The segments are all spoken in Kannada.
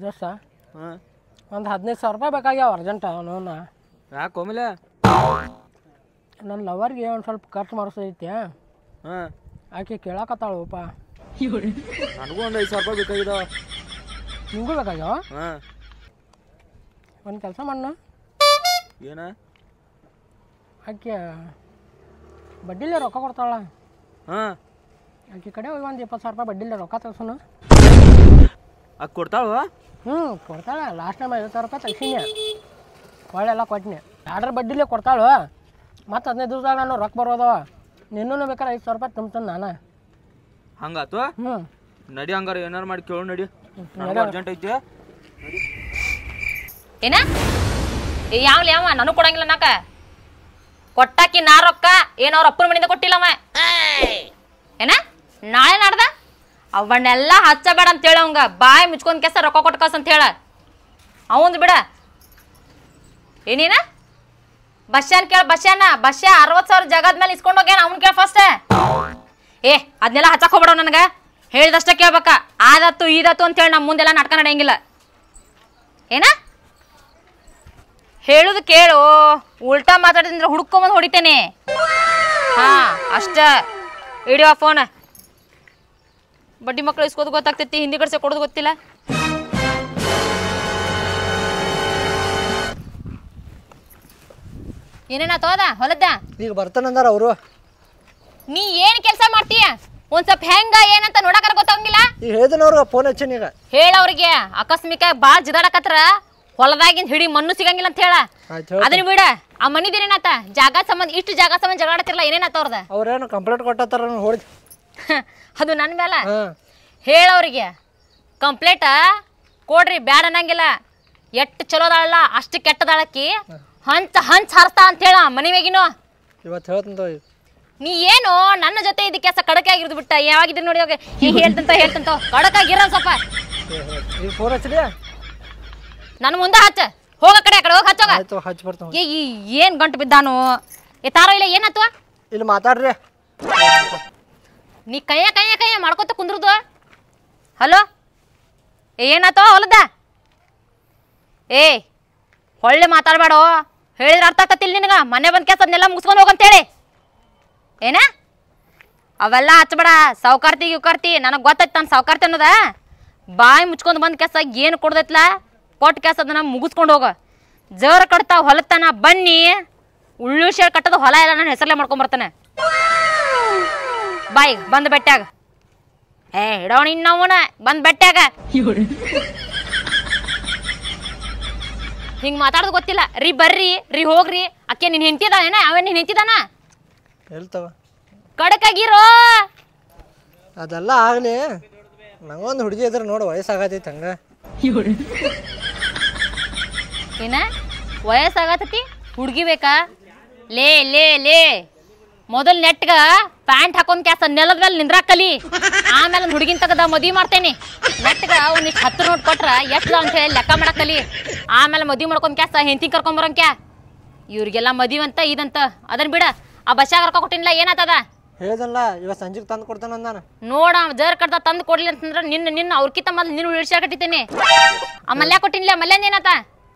ಜೋಸ ಒಂದು 15,000 ರೂಪಾಯಿ ಬೇಕಾಗ್ಯಾವ ಅರ್ಜೆಂಟ್ ಅವನವನ್ನ. ಯಾಕೆ ಒಮ್ಮೆಲೆ ನನ್ನ ಲವರ್ಗೆ ಒಂದು ಸ್ವಲ್ಪ ಖರ್ಚು ಮಾಡಿಸೈತಿ. ಆಕೆ ಕೇಳಾಕತ್ತಾಳಪ್ಪ. ನನಗೂ ಒಂದು 5,000 ರೂಪಾಯಿ ಬೇಕಾಗಿದಾವ. ನಿಮಗೂ ಬೇಕಾಗ್ಯಾವ? ಒಂದು ಕೆಲಸ ಮಾಡೋಣ. ಏನ? ಆಕೆ ಬಡ್ಡಿಲೇ ರೊಕ್ಕ ಕೊಡ್ತಾಳ. ಆಕೆ ಕಡೆ ಹೋಗಿ ಒಂದು 20,000 ರೂಪಾಯಿ ಬಡ್ಡಿಲೇ ರೊಕ್ಕ ತೆಗ್ಸೋಣ. ಆಕೆ ಕೊಡ್ತಾಳ? ಕೊಡ್ತಾಳೆ. ಲಾಸ್ಟ್ ಟೈಮ್ 50,000 ರೂಪಾಯಿ ತೆಗ್ಸೀನಿ, ಒಳ್ಳೆಲ್ಲ ಕೊಟ್ಟಿನಿ. ಆರ್ಡ್ರ್ ಬಡ್ಡಿಲೇ ಕೊಡ್ತಾಳು. ಮತ್ತು 15 ದಿವಸದಾಗ ನಾನು ರೊಕ್ಕ ಬರೋದವ. ನಿನ್ನೂ ಬೇಕಾದ್ರೆ 5,000 ರೂಪಾಯಿ ತುಂಬ್ತಾನೆ ನಾನು. ಹಂಗಾತು? ನಡಿ, ಹಂಗಾರ ಏನಾರು ಮಾಡಿ ಕೇಳು. ನಡಿ, ಅರ್ಜೆಂಟ್ ಐತಿ. ಏನ ಯಾವ್ಲಿ ಅವ ನನಗೆ ಕೊಡಂಗಿಲ್ಲ ನಾಕ ಕೊಟ್ಟಾಕಿ ನಾ ರೊಕ್ಕ ಏನೋ ಅವ್ರ ಅಪ್ಪನ ಮನೆಯಿಂದ ಕೊಟ್ಟಿಲ್ಲವ. ಏನ ನಾಳೆ ನಾಡ್ದ ಅವನ್ನೆಲ್ಲ ಹಚ್ಚಬೇಡ ಅಂತ ಹೇಳ. ಅವಂಗ ಬಾಯಿ ಮುಚ್ಕೊಂಡ್ ಕೆಸ ರೊಕ್ಕ ಕೊಟ್ಟು ಕಳ್ಸ ಅಂತ ಹೇಳ. ಅವಂದು ಬಿಡ. ಏನೇನ ಬಸ್ಯಾನ್ ಕೇಳ. ಬಸ್ಯಾ 60,000 ಜಗದ ಮೇಲೆ ಇಸ್ಕೊಂಡು ಹೋಗ್ಯಾನ. ಅವ್ನು ಕೇಳ ಫಸ್ಟ್. ಅದನ್ನೆಲ್ಲ ಹಚ್ಚಕ್ ಹೋಗ್ಬೇಡ. ನನಗೆ ಹೇಳಿದಷ್ಟ ಕೇಳ್ಬೇಕ. ಆದತ್ತು ಈದತ್ತು ಅಂತ ಹೇಳಿ ನಮ್ಮ ಮುಂದೆಲ್ಲ ನಾಟಕ ನಡೆಯಂಗಿಲ್ಲ. ಏನ ಹೇಳುದು ಕೇಳು. ಉಲ್ಟಾ ಮಾತಾಡಿದ್ರೆ ಹುಡ್ಕೊಂಬಂದು ಹೊಡಿತೇನೆ. ಹಾ ಅಷ್ಟ. ಇಡಿಯೋ ಫೋನ್. ಬಡ್ಡಿ ಮಕ್ಳು ಇಸ್ಕೋದು ಗೊತ್ತಾಗ್ತೈತಿ, ಹಿಂದಿ ಕಡ್ಸೆ ಕೊಡೋದು ಗೊತ್ತಿಲ್ಲ. ಏನೇನಾಯ್ತು ಅದ ಹೊಲದ್ದ? ಈಗ ಬರ್ತಾನಂದಾರ ಅವರು. ನೀ ಏನ್ ಕೆಲಸ ಮಾಡ್ತೀಯ? ಒಂದ್ ಸ್ವಲ್ಪ ಹೆಂಗ ಏನಂತ ನೋಡಕರ ಗೊತ್ತಾಗಂಗಿಲ್ಲ. ಈಗ ಹೇಳಿದನವ್ರಿಗೆ ಫೋನ್ ಹಚ್ಚೀನಿ. ಈಗ ಹೇಳವ್ರಿಗೆ ಅಕಸ್ಮಿಕ ಬಾಳ ಜಿದಾಡಕತ್ರ ಹೊಲದಾಗಿಂದ ಹಿಡಿ ಮಣ್ಣು ಸಿಗಂಗಿಲ್ಲ ಅಂತ ಹೇಳ. ಅದನ್ನ ಬಿಡ. ಆ ಮನಿದೇನೇನಾತ? ಜಾಗ ಸಂಬಂಧ ಇಷ್ಟು ಜಾಗ ಸಂಬಂಧ ಜಗಳಾಡ್ತಿರಲ್ಲ, ಏನೇನಾತ ಅವ್ರದ? ಅವ್ರೇನು ಕಂಪ್ಲೇಂಟ್ ಕೊಟ್ಟಾರ ಹೊಡಿ. ಅದು ನನ್ನ ಮೇಲೆ. ಹೇಳವ್ರಿಗೆ ಕಂಪ್ಲೇಂಟ್ ಕೊಡ್ರಿ, ಬ್ಯಾಡ ಅನ್ನಂಗಿಲ್ಲ. ಎಟ್ಟು ಚಲೋದಾಳಲ್ಲ ಅಷ್ಟು ಕೆಟ್ಟದಾಳಕ್ಕಿ. ಹಂಚ ಹಾರಿಸ್ತಾ ಅಂತ ಹೇಳ ಮನಿ ಮೇಗಿನೋ. ಇವತ್ತು ಹೇಳ್ತಂತ. ನೀ ಏನು ನನ್ನ ಜೊತೆ ಇದಕ್ಕೆ ಕೆಲಸ ಕಡಕೆ ಆಗಿರೋದು ಬಿಟ್ಟ. ಯಾವಾಗಿದ್ರು ನೋಡಿ ಹೇಳ್ತಂತ ಕಡಕಾಗಿರ ಸ್ವಲ್ಪ. ಈಗ ಫೋನ್ ಹಚ್ಚಲಿ. ನನ್ನ ಮುಂದೆ ಹಚ್ಚ. ಹೋಗ ಕಡೆ ಆ ಕಡೆ ಹೋಗಿ ಹಚ್ಚೋಗ. ಹಚ್ಚಿ ಬರ್ತಾವ. ಏನ್ ಗಂಟು ಬಿದ್ದಾನು? ತಾರೋ ಇಲ್ಲ ಏನಾತ್ವ? ಇಲ್ಲಿ ಮಾತಾಡ್ರಿ. ನೀ ಕೈಯ ಮಾಡ್ಕೊತ ಕುಂದ್ರದು. ಹಲೋ, ಏನಾತೋ ಹೊಲದ? ಹೊಳ್ಳೆ ಮಾತಾಡ್ಬೇಡ. ಹೇಳಿದ್ರೆ ಅರ್ಥ ಆಗ್ತತಿಲ್ ನಿನಗ. ಮನೆ ಬಂದ ಕೆಲಸ ಅದನ್ನೆಲ್ಲ ಮುಗಿಸ್ಕೊಂಡು ಹೋಗಂತೇಳಿ. ಏನ ಅವೆಲ್ಲ ಹಚ್ಬೇಡ. ಸಾವುಕಾರ್ತಿ ನನಗೆ ಗೊತ್ತೈತಿ ನಾನು ಸಾವುಕಾರ್ತಿ ಅನ್ನೋದ. ಬಾಯಿ ಮುಚ್ಕೊಂಡು ಬಂದ ಕೆಲಸ ಏನು ಕೊಡ್ದೈತ್ಲ ಕೊಟ್ಟ ಕೆಲಸ ಅದನ್ನ ಮುಗಿಸ್ಕೊಂಡು ಹೋಗ. ಜರ ಕಟ್ತಾವ ಹೊಲತನ ಬನ್ನಿ. ಉಳ್ಳು ಶೇರ್ ಕಟ್ಟದ ಹೊಲ ಎಲ್ಲ ನಾನು ಹೆಸರಲ್ಲೇ ಮಾಡ್ಕೊಂಬರ್ತಾನೆ. ಬಾಯ್ ಬಂದು ಬೆಟ್ಟಾಗ. ಇಡೋಣ ಇನ್ನವನ ಬಂದು ಬೆಟ್ಟಾಗ. ಹಿಂಗೆ ಮಾತಾಡೋದು ಗೊತ್ತಿಲ್ಲ. ರೀ ಬರ್ರಿ, ರೀ ಹೋಗ್ರಿ. ಅಕ್ಕೆ ನೀನು ಹೆಂತಿದಾನ? ಅವನ್ ನೀನು ಹೆಂತಿದಾನ? ಹೇಳ್ತಾವ ಕಡಕಾಗಿರೋ. ಅದೆಲ್ಲ ಆಗಲಿ. ನಂಗೊಂದು ಹುಡುಗಿ ಇದ್ರೆ ನೋಡು, ವಯಸ್ಸಾಗತೈತಿ ಹಂಗ. ಏನ ವಯಸ್ಸಾಗತೈತಿ? ಹುಡುಗಿ ಬೇಕಾ? ಲೇ ಲೇ ಲೇ ಮೊದಲ್ ನೆಟ್ಗ ಪ್ಯಾಂಟ್ ಹಾಕೊಂಡ್ ಕ್ಯಾಸ ನೆಲದ ಮೇಲೆ ನಿಂದ್ರಾಕಲಿ. ಆಮೇಲೆ ಒಂದು ಹುಡುಗಿನ ತಗದ ಮದ್ವಿ ಮಾಡ್ತೇನೆ. ನೆಟ್ಗ ಒಂದಿಷ್ಟು 10 ನೋಟ್ ಕೊಟ್ರ ಎಷ್ಟು ಅಂತ ಹೇಳಿ ಲೆಕ್ಕ ಮಾಡಕಲಿ. ಆಮೇಲೆ ಮದ್ವಿ ಮಾಡ್ಕೊಂಡ್ ಕ್ಯಾಸ ಹೆಂಡತಿ ಕರ್ಕೊಂಬರಂಕ್ಯಾ. ಇವ್ರಿಗೆಲ್ಲ ಮದ್ವಿ ಅಂತ ಇದಂತ. ಅದನ್ನ ಬಿಡ. ಆ ಬಸ್ಸಾಗ ರೊಕ್ಕ ಕೊಟ್ಟಿನಿಲ್ಲ, ಏನಾತದ? ಹೇಳ್ದಲ್ಲ ಇವತ್ತು ಸಂಜೆಗೆ ತಂದು ಕೊಡ್ತಾನ ಅಂದಾನ. ನೋಡ ಜರ್ ಕಡ್ದ ತಂದು ಕೊಡ್ಲಿ ಅಂತಂದ್ರ ನಿನ್ನ ಅವ್ರಕಿತ ಮೊದ್ಲು ನಿನ್ನ ಉಳಿಸ್ಯಾರ ಕಟ್ಟಿತೇನೆ. ಆ ಮಲ್ಯ ಕೊಟ್ಟಿನಿಲ್ಲ, ಮಲ್ಯಂದ ಏನಾತ?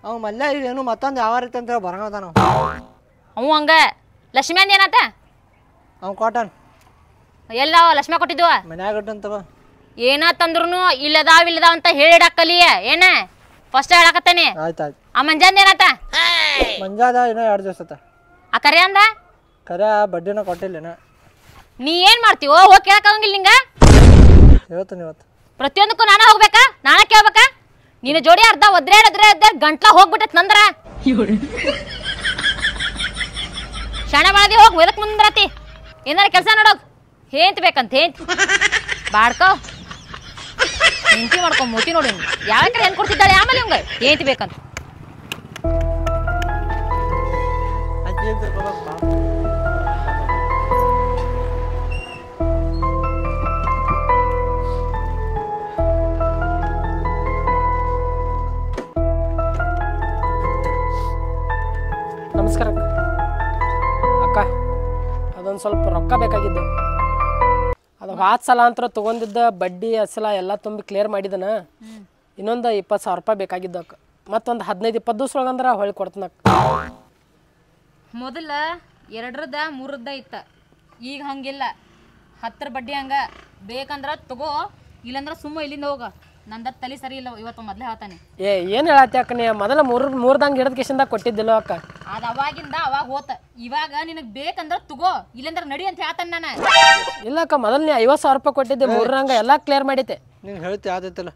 ಅವ್ ಮಲ್ಯ ಏನು ಮತ್ತೊಂದು ಯಾವ ರೀತಿ ಅಂತ ಹೇಳಿ ಬರಂಗದಾನ. ಅವ ಹಂಗ. ಲಕ್ಷ್ಮಿಯಂದ ಏನಾತ? ಅವ್ ಕಾಟನ್ ಎಲ್ಲ ಲಕ್ಷ್ಮಿ ಕೊಟ್ಟಿದ್ವ ಮನ್ಯಾಗ ಅಂತವ. ಏನಾತಂದ್ರು ಇಲ್ಲದಾವ್ ಅಂತ ಹೇಳಿಡಾಕಲಿ. ಏನ ಫಸ್ಟ್ ಹೇಳಾಕತ್ತೇನೆ. ಆಯ್ತಾಯ್ತು. ಆ ಮಂಜಾಂದ ಏನಾತ? ಮಂಜಾದ ಏನೋ 2 ದಿವಸ ಆತ. ಆ ಕರೆ ಅಂದ? ಕರೆ ಬಡ್ಡಿನ ಕೊಟ್ಟಿಲ್ಲೇನ. ನೀ ಏನ್ ಮಾಡ್ತೀವೋ? ಹೋಗಿ ಕೇಳಕ್ಕಾಗಂಗಿಲ್ಲ ನಿಂಗ. ಹೇಳ್ತೀನಿ ಇವತ್ತು. ಪ್ರತಿಯೊಂದಕ್ಕೂ ನಾನ ಹೋಗ್ಬೇಕಾ? ನಾನ ಕೇಳ್ಬೇಕಾ? ನಿನ್ನ ಜೋಡಿ ಅರ್ಧ ಒದ್ರಾಡ್ ಗಂಟ್ಲ ಹೋಗ್ಬಿಟ್ಟತ್ ನಂದ್ರ. ಶಾಣೆ ಮಾಡದಿ ಹೋಗಿ ಒದಕ್ ಮುಂದ್ರತಿ. ಏನಾರ ಕೆಲಸ ನೋಡೋಗ್. ಹೇಂತ ಬೇಕಂತ ಹೇಂತ ಬಾಡ್ಕೋ. ಹೆಂತಿ ಮಾಡ್ಕೊ ಮೂತಿ ನೋಡಿ. ಯಾವ ಕಡೆ ಏನ್ ಕೊಡ್ತಿದ್ದಾಳೆ ಆಮೇಲೆ ಇವಂಗ ಹೇಂತಿ ಬೇಕಂತ. ನಮಸ್ಕಾರ ಅಕ್ಕ. ಅದೊಂದು ಸ್ವಲ್ಪ ರೊಕ್ಕ ಬೇಕಾಗಿದ್ದು. ಅದು 10 ಸಲ ಅಂತ ತೊಗೊಂಡಿದ್ದ ಬಡ್ಡಿ ಅಸಲ ಎಲ್ಲ ತುಂಬಿ ಕ್ಲಿಯರ್ ಮಾಡಿದನ. ಇನ್ನೊಂದು 20,000 ರೂಪಾಯಿ ಬೇಕಾಗಿದ್ದಕ್ಕೆ ಮತ್ತೊಂದು 15-20 ದಿವ್ಸ ಒಳಗಂದ್ರೆ ಹೊಳ್ಳಿ ಕೊಡ್ತನಕ್ಕ. ಮೊದಲ 2ರದ 3ದ ಇತ್ತ, ಈಗ ಹಂಗಿಲ್ಲ. 10 ಬಡ್ಡಿ ಹಂಗ ಬೇಕಂದ್ರ ತಗೋ, ಇಲ್ಲಂದ್ರ ಸುಮ್ಮ ಇಲ್ಲಿಂದ ಹೋಗ. ನಂದ ತಲೆ ಸರಿ ಇಲ್ಲ ಇವತ್ತು, ಮೊದ್ಲೇ ಹೇಳ್ತಾನೆ. ಏನು ಹೇಳತ್ತಿ ಅಕ್ಕ ನೀ? ಮೊದಲ ಮೂರ್ದಂಗೆ ಹಿಡಿದ ಕಿಶಿಂದ ಕೊಟ್ಟಿದ್ದಿಲ್ಲ ಅಕ್ಕ. ಅದು ಅವಾಗಿಂದ ಅವಾಗ ಹೋತ. ಇವಾಗ ನಿನಗೆ ಬೇಕಂದ್ರ ತಗೋ, ಇಲ್ಲಂದ್ರ ನಡಿ ಅಂತ ಹೇಳ್ತಾನೆ ನಾನು. ಇಲ್ಲಕ್ಕ, ಮೊದಲು ನೀ 50,000 ರೂಪಾಯಿ ಕೊಟ್ಟಿದ್ದೆ, ಮೂರ್ರಂಗ ಎಲ್ಲ ಕ್ಲಿಯರ್ ಮಾಡೈತೆ. ನಿಂಗೆ ಹೇಳ್ತಿ ಯಾವ್ದೈತಲ್ಲ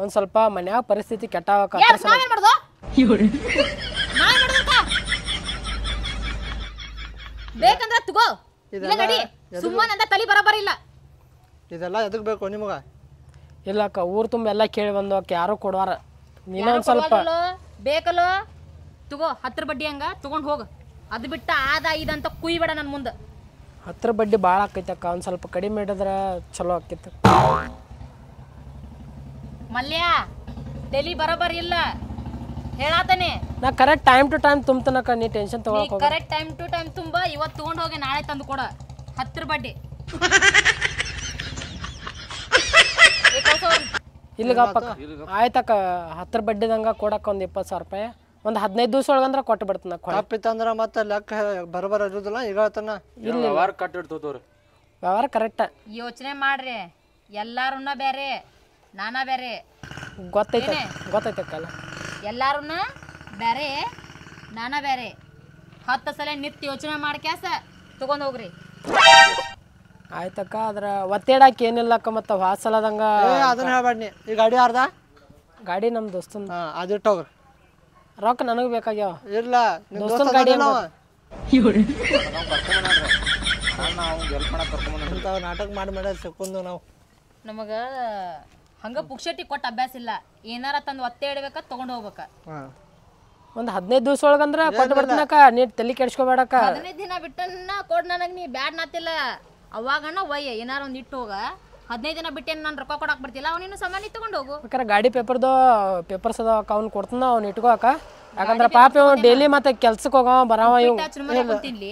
ಒಂದು ಸ್ವಲ್ಪ ಮನ್ಯಾಗ ಪರಿಸ್ಥಿತಿ ಕೆಟ್ಟಾವಕ್ಕ. ನಾವೇನ್ ಮಾಡ್ದು? ಬೇಕಂದ್ರ ತಗೋ, ಇಲ್ಲ ನಡಿ. ಸುಮ್ಮನೆ ಅಂತ ತಲೆ ಬರಬರ ಇಲ್ಲ. ಇದೆಲ್ಲ ಎದಕ್ಕೆ ಬೇಕು ನಿಮಗೆ? ಇಲ್ಲಕ್ಕ, ಊರು ತುಂಬ ಎಲ್ಲ ಕೇಳಿ ಬಂದು ಅಕ್ಕ ಯಾರು ಕೊಡುವಾರ. ನೀನೊಂದು ಸ್ವಲ್ಪ ಬೇಕಲ್ಲೋ ತಗೋ. 10 ಬಡ್ಡಿ ಹಂಗ ತಗೊಂಡ್ ಹೋಗ. ಅದು ಬಿಟ್ಟ ಆದ ಇದಂತ ಕುಯ್ಬೇಡ ನನ್ನ ಮುಂದೆ. 10 ಬಡ್ಡಿ ಭಾಳ ಆಕೈತಕ್ಕ, ಒಂದು ಸ್ವಲ್ಪ ಕಡಿಮೆ ಹಿಡಿದ್ರೆ ಚಲೋ ಆಕೈತೆ. ಮಲ್ಯ ತಲಿ ಬರಬರ್ ಇಲ್ಲ ಹೇಳಾತಾನೆ. ನಾ ಕರೆಕ್ಟ್ ಟೈಮ್ ಟು ಟೈಮ್ ತುಂಬ್ತನಕ್ಕ, ನೀ ಟೆನ್ಷನ್ ತಗೊಳಕ್ ಹೋಗ್ಬೇಡ. ಕರೆಕ್ಟ್ ಟೈಮ್ ಟು ಟೈಮ್ ತುಂಬ. ಇವತ್ತು ತಗೊಂಡ್ ಹೋಗಿ ನಾಳೆ ತಂದು ಕೊಡ 10 ಬಡ್ಡಿ. ಇಲ್ಲಿಗಪ್ಪ ಆಯ್ತಕ್ಕ, 10 ಬಡ್ಡಿದಂಗ ಕೊಡಕ್ಕ ಒಂದು 20,000 ರೂಪಾಯಿ. ಒಂದು 15 ದಿವ್ಸ ಒಳಗಂದ್ರೆ ಕೊಟ್ಟು ಬಿಡ್ತನ. ತಪ್ಪಿತ್ತಂದ್ರೆ ಮತ್ತೆ ಲೆಕ್ಕ ಬರಬರ ಇರೋದಿಲ್ಲ. ಈಗ ಹೇಳ್ತಾನ ವ್ಯವಹಾರ ಕಟ್ಟಿಡ್ತೋರಿ. ವ್ಯವಹಾರ ಕರೆಕ್ಟ. ಯೋಚನೆ ಮಾಡ್ರಿ, ಎಲ್ಲಾರುನ್ನ ಬೇರೆ ನಾನಾ ಬೇರೆ. ಗೊತ್ತೈತಕ್ಕಲ್ಲ, ಎಲ್ಲಾರುನ್ನ ಬೇರೆ ನಾನಾ ಬೇರೆ. 10 ಸಲ ನಿತ್ಯ ಯೋಚನೆ ಮಾಡ್ಕ್ಯಾಸ ತಗೊಂಡ್ ಹೋಗ್ರಿ. ಆಯ್ತಕ್ಕ, ಅದ್ರ ಒತ್ತೇಡಕ್ಕೆ ಏನಿಲ್ಲಕ್ಕ. ಮತ್ತು ವಾಸಲದಂಗ ಅದನ್ನ ಹೇಳ್ಬೇಡ ನೀ. ಈ ಗಾಡಿ ಯಾರ್ದ? ಗಾಡಿ ನಮ್ಮ ದೋಸ್ತನ. ಅದಿಟ್ಟೋಗ್ರಿ. ರೊಕ್ಕ ನನಗೆ ಬೇಕಾಗ್ಯಾವ. ಇಲ್ಲ, ದೋಸ್ತನ ಗಾಡಿ ನಾಟಕ ಮಾಡಿ ಸಿಕ್ಕೊಂಡು ನಾವು ನಮಗ ಹಂಗ ಪುಕ್ಷಟಿ ಕೊಟ್ಟ ಅಭ್ಯಾಸ ಇಲ್ಲ. ಏನಾರ ತಂದು ಒತ್ತೆ ಇಡ್ಬೇಕ, ತಗೊಂಡ್ ಹೋಗ್ಬೇಕ. ಒಂದು 15 ದಿವ್ಸ ಒಳಗಂದ್ರೆ ಕೊಟ್ಟು ಬಿಡ್ತೀನಕ್ಕ, ನೀ ತಲೆ ಕೆಡ್ಸ್ಕೊಬೇಡಕ್ಕ. 15 ದಿನ ಬಿಟ್ಟನ್ನ ಕೊಡ್ ನನಗೆ. ನೀ ಬ್ಯಾಡ್ ನಾತಿಲ್ಲ ಅವಾಗಣ್ಣ ಒಯ್ಯ ಏನಾರ ಒಂದು ಇಟ್ಟು ಹೋಗ. 15 ದಿನ ಬಿಟ್ಟೇನು ನಾನು ರೊಕ್ಕ ಕೊಡಕ್ ಬರ್ತಿಲ್ಲ. ಅವನಿನ್ನು ಸಾಮಾನ್ಯ ತಗೊಂಡು ಹೋಗು. ಬೇಕಾರೆ ಗಾಡಿ ಪೇಪರ್ಸ್ ಅದ ಅವ್ನು ಕೊಡ್ತಾನ, ಅವ್ನು ಇಟ್ಕೋಕ. ಯಾಕಂದ್ರೆ ಪಾಪ ಇವ್ ಡೈಲಿ ಮತ್ತೆ ಕೆಲ್ಸಕ್ಕೆ ಹೋಗವ ಬರವ. ಇವ್ ಗೊತ್ತಿಲ್ಲ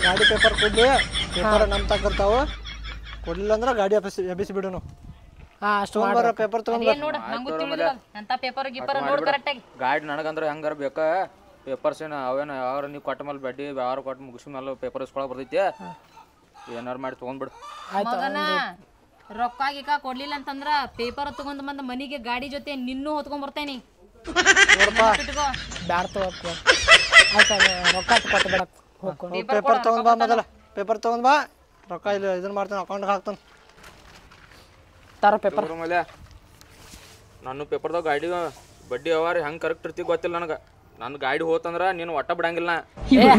ಗಾಡಿ ಪೇಪರ್ ಕೊಡ್ಲಿ, ಪೇಪರ್ ನಮ್ ತಗೊರ್ತಾವ. ಕೊಡ್ಲಿಲ್ಲ ಅಂದ್ರೆ ಗಾಡಿ ಎಬ್ಬಿಸಿ ಬಿಡೋನು. ಅಷ್ಟು ಪೇಪರ್ ತಗೊಂಡ್ ನೋಡ, ನಂಗೂ ತಿಳಿದಿಲ್ಲ ಅಂತ ಪೇಪರ್ ಗೀಪರ್ ನೋಡ್ ಕರೆಕ್ಟ್ ಆಗಿ. ಗಾಡಿ ನನಗಂದ್ರೆ ಹೆಂಗಾರ ಬೇಕಾ ಪೇಪರ್ಸ್ ಏನು ಅವೇನು ಯಾವ್ರ ನೀವು ಕೊಟ್ಟ ಮೇಲೆ ಬಡ್ಡಿ ಯಾರು ಕೊಟ್ಟು ಮುಗಿಸ್ ಮೇಲೆ ಪೇಪರ್ ಇಸ್ಕೊಳಕ್ ಬರ್ತೈತಿ. ಏನಾರು ಮಾಡಿ ತೊಗೊಂಡ್ಬಿಡು. ಮಗನ ರೊಕ್ಕ ಗೀಕ ಕೊಡ್ಲಿಲ್ಲ ಅಂತಂದ್ರ ಪೇಪರ್ ತಗೊಂಡ್ ಬಂದ ಮನಿಗೆ ಗಾಡಿ ಜೊತೆ ನಿನ್ನೂ ಹೊತ್ಕೊಂಡ್ ಬರ್ತೇನಿ. ಬ್ಯಾಡ್ ತಗೋಕ. ಆಯ್ತಾ, ರೊಕ್ಕ ಕೊಟ್ಟು ಬಿಡಕ್ ಹೋಗ್ಕೊಂಡು ಪೇಪರ್ ತಗೊಂಡ್ ಬಾ. ಮೊದಲ ಪೇಪರ್ ತಗೊಂಡ್ ಬಾ. ರೊಕ್ಕ ಇಲ್ಲ ಇದನ್ನ ಮಾಡ್ತಾನೆ, ಅಕೌಂಟ್ಗೆ ಹಾಕ್ತಾನೆ. ತರ ಪೇಪರ್ ಮೇಲೆ ನಾನು ಪೇಪರ್ದಾಗ ಗಾಡಿ ಬಡ್ಡಿ ವ್ಯವಹಾರ ಹೆಂಗೆ ಕರೆಕ್ಟ್ ಇರ್ತಿ ಗೊತ್ತಿಲ್ಲ ನನಗೆ. ನನ್ನ ಗಾಡಿ ಹೋತಂದ್ರ ನೀನು ಒಟ್ಟ ಬಿಡಂಗಿಲ್ಲ.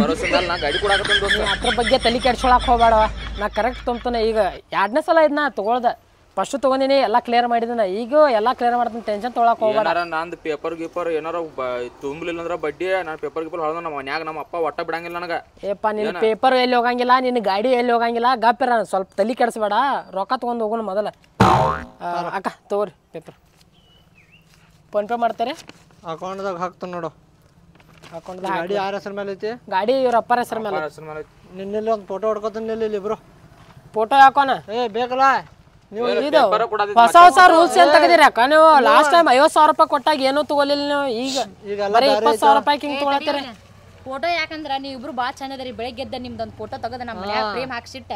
ಭರೋಸೆ ಮೇಲೆ ನಾ ಗಾಡಿ ಕೊಡಾಕತ್ತೇನೆ ದೋಸ್ತ. ಅದ್ರ ಬಗ್ಗೆ ತಲೆ ಕೆಡ್ಸೊಳಕ್ ಹೋಗ್ಬೇಡ. ನಾ ಕರೆಕ್ಟ್ ತುಂಬ್ತಾನೆ. ಈಗ 2ನೇ ಸಲ ಇದನ್ನ ತಗೊಳ್ದ. ಫಸ್ಟ್ ತಗೊಂಡಿನಿ, ಎಲ್ಲ ಕ್ಲಿಯರ್ ಮಾಡಿದನ. ಈಗ ಎಲ್ಲ ಕ್ಲಿಯರ್ ಮಾಡ್ತೀನಿ, ಟೆನ್ಷನ್ ತೊಗೊಳಕ್ ಹೋಗ್ಬೇಡ. ಏನಾರ ನಂದು ಪೇಪರ್ ಗೀಪರ್ ಏನಾರ ತುಂಬಲಿಲ್ಲ ಅಂದ್ರೆ ಬಡ್ಡಿ ನಾನು ಪೇಪರ್ ಗೀಪರ್ ಹೊಡೆದ ನಮ್ಮ ಮನ್ಯಾಗ ನಮ್ಮ ಅಪ್ಪ ಒಟ್ಟ ಬಿಡಂಗಿಲ್ಲ ನನಗೆ. ಏಪ್ಪ, ನಿನ್ನ ಪೇಪರ್ ಎಲ್ಲಿ ಹೋಗಂಗಿಲ್ಲ, ನಿನ್ನ ಗಾಡಿ ಎಲ್ಲಿ ಹೋಗಂಗಿಲ್ಲ. ಗಪ್ಪಿರ ಸ್ವಲ್ಪ ತಲೆ ಕೆಡಿಸ್ಬೇಡ. ರೊಕ್ಕ ತೊಗೊಂಡು ಹೋಗೋಣ ಮೊದಲ. ಅಕ್ಕ ತಗೋರಿ ಪೇಪರ್. ಫೋನ್ಪೇ ಮಾಡ್ತಾರೆ? ಅಕೌಂಟ್ದಾಗ ಹಾಕ್ತಾನೆ ನೋಡು. ಅಕೌಂಟ್ ಗಾಡಿ ಯಾರ ಹೆಸರು ಮೇಲೆ ಐತಿ? ಗಾಡಿ ಇವ್ರ ಅಪ್ಪರ ಹೆಸರು ಮೇಲೆ. ನಿನ್ನೆಲ್ಲಿ ಒಂದು ಫೋಟೋ ಹೊಡ್ಕೊತಾನೆ ಇಲ್ಲಿ ಇಬ್ರು. ಫೋಟೋ ಹಾಕೋಣ. ಬೇಕಲ್ಲ ನೀವು. ಇದು ಹೊಸ ರೂಲ್ಸ್ ಏನ್ ತೆಗದಿರಿ ಅಕ್ಕ ನೀವು? ಲಾಸ್ಟ್ ಟೈಮ್ 50,000 ರೂಪಾಯಿ ಕೊಟ್ಟಾಗ ಏನೂ ತಗೋಲಿಲ್ಲ ನೀವು. ಈಗ ಬರೀ 20,000 ರೂಪಾಯಿ ಹಿಂಗ್ ತಗೊಳತ್ತೀರಿ. ಫೋಟೋ ಯಾಕಂದ್ರ ನೀವು ಇಬ್ರು ಭಾಳ ಚಂದ ಅದರಿ. ಬೆಳಗ್ಗೆ ಎದ್ದ ನಿಮ್ದೊಂದು ಫೋಟೋ ತೆಗೆದ ನಮ್ಮ ಮನ್ಯಾಗ ಫ್ರೇಮ್ ಹಾಕ್ಸಿಟ್ಟ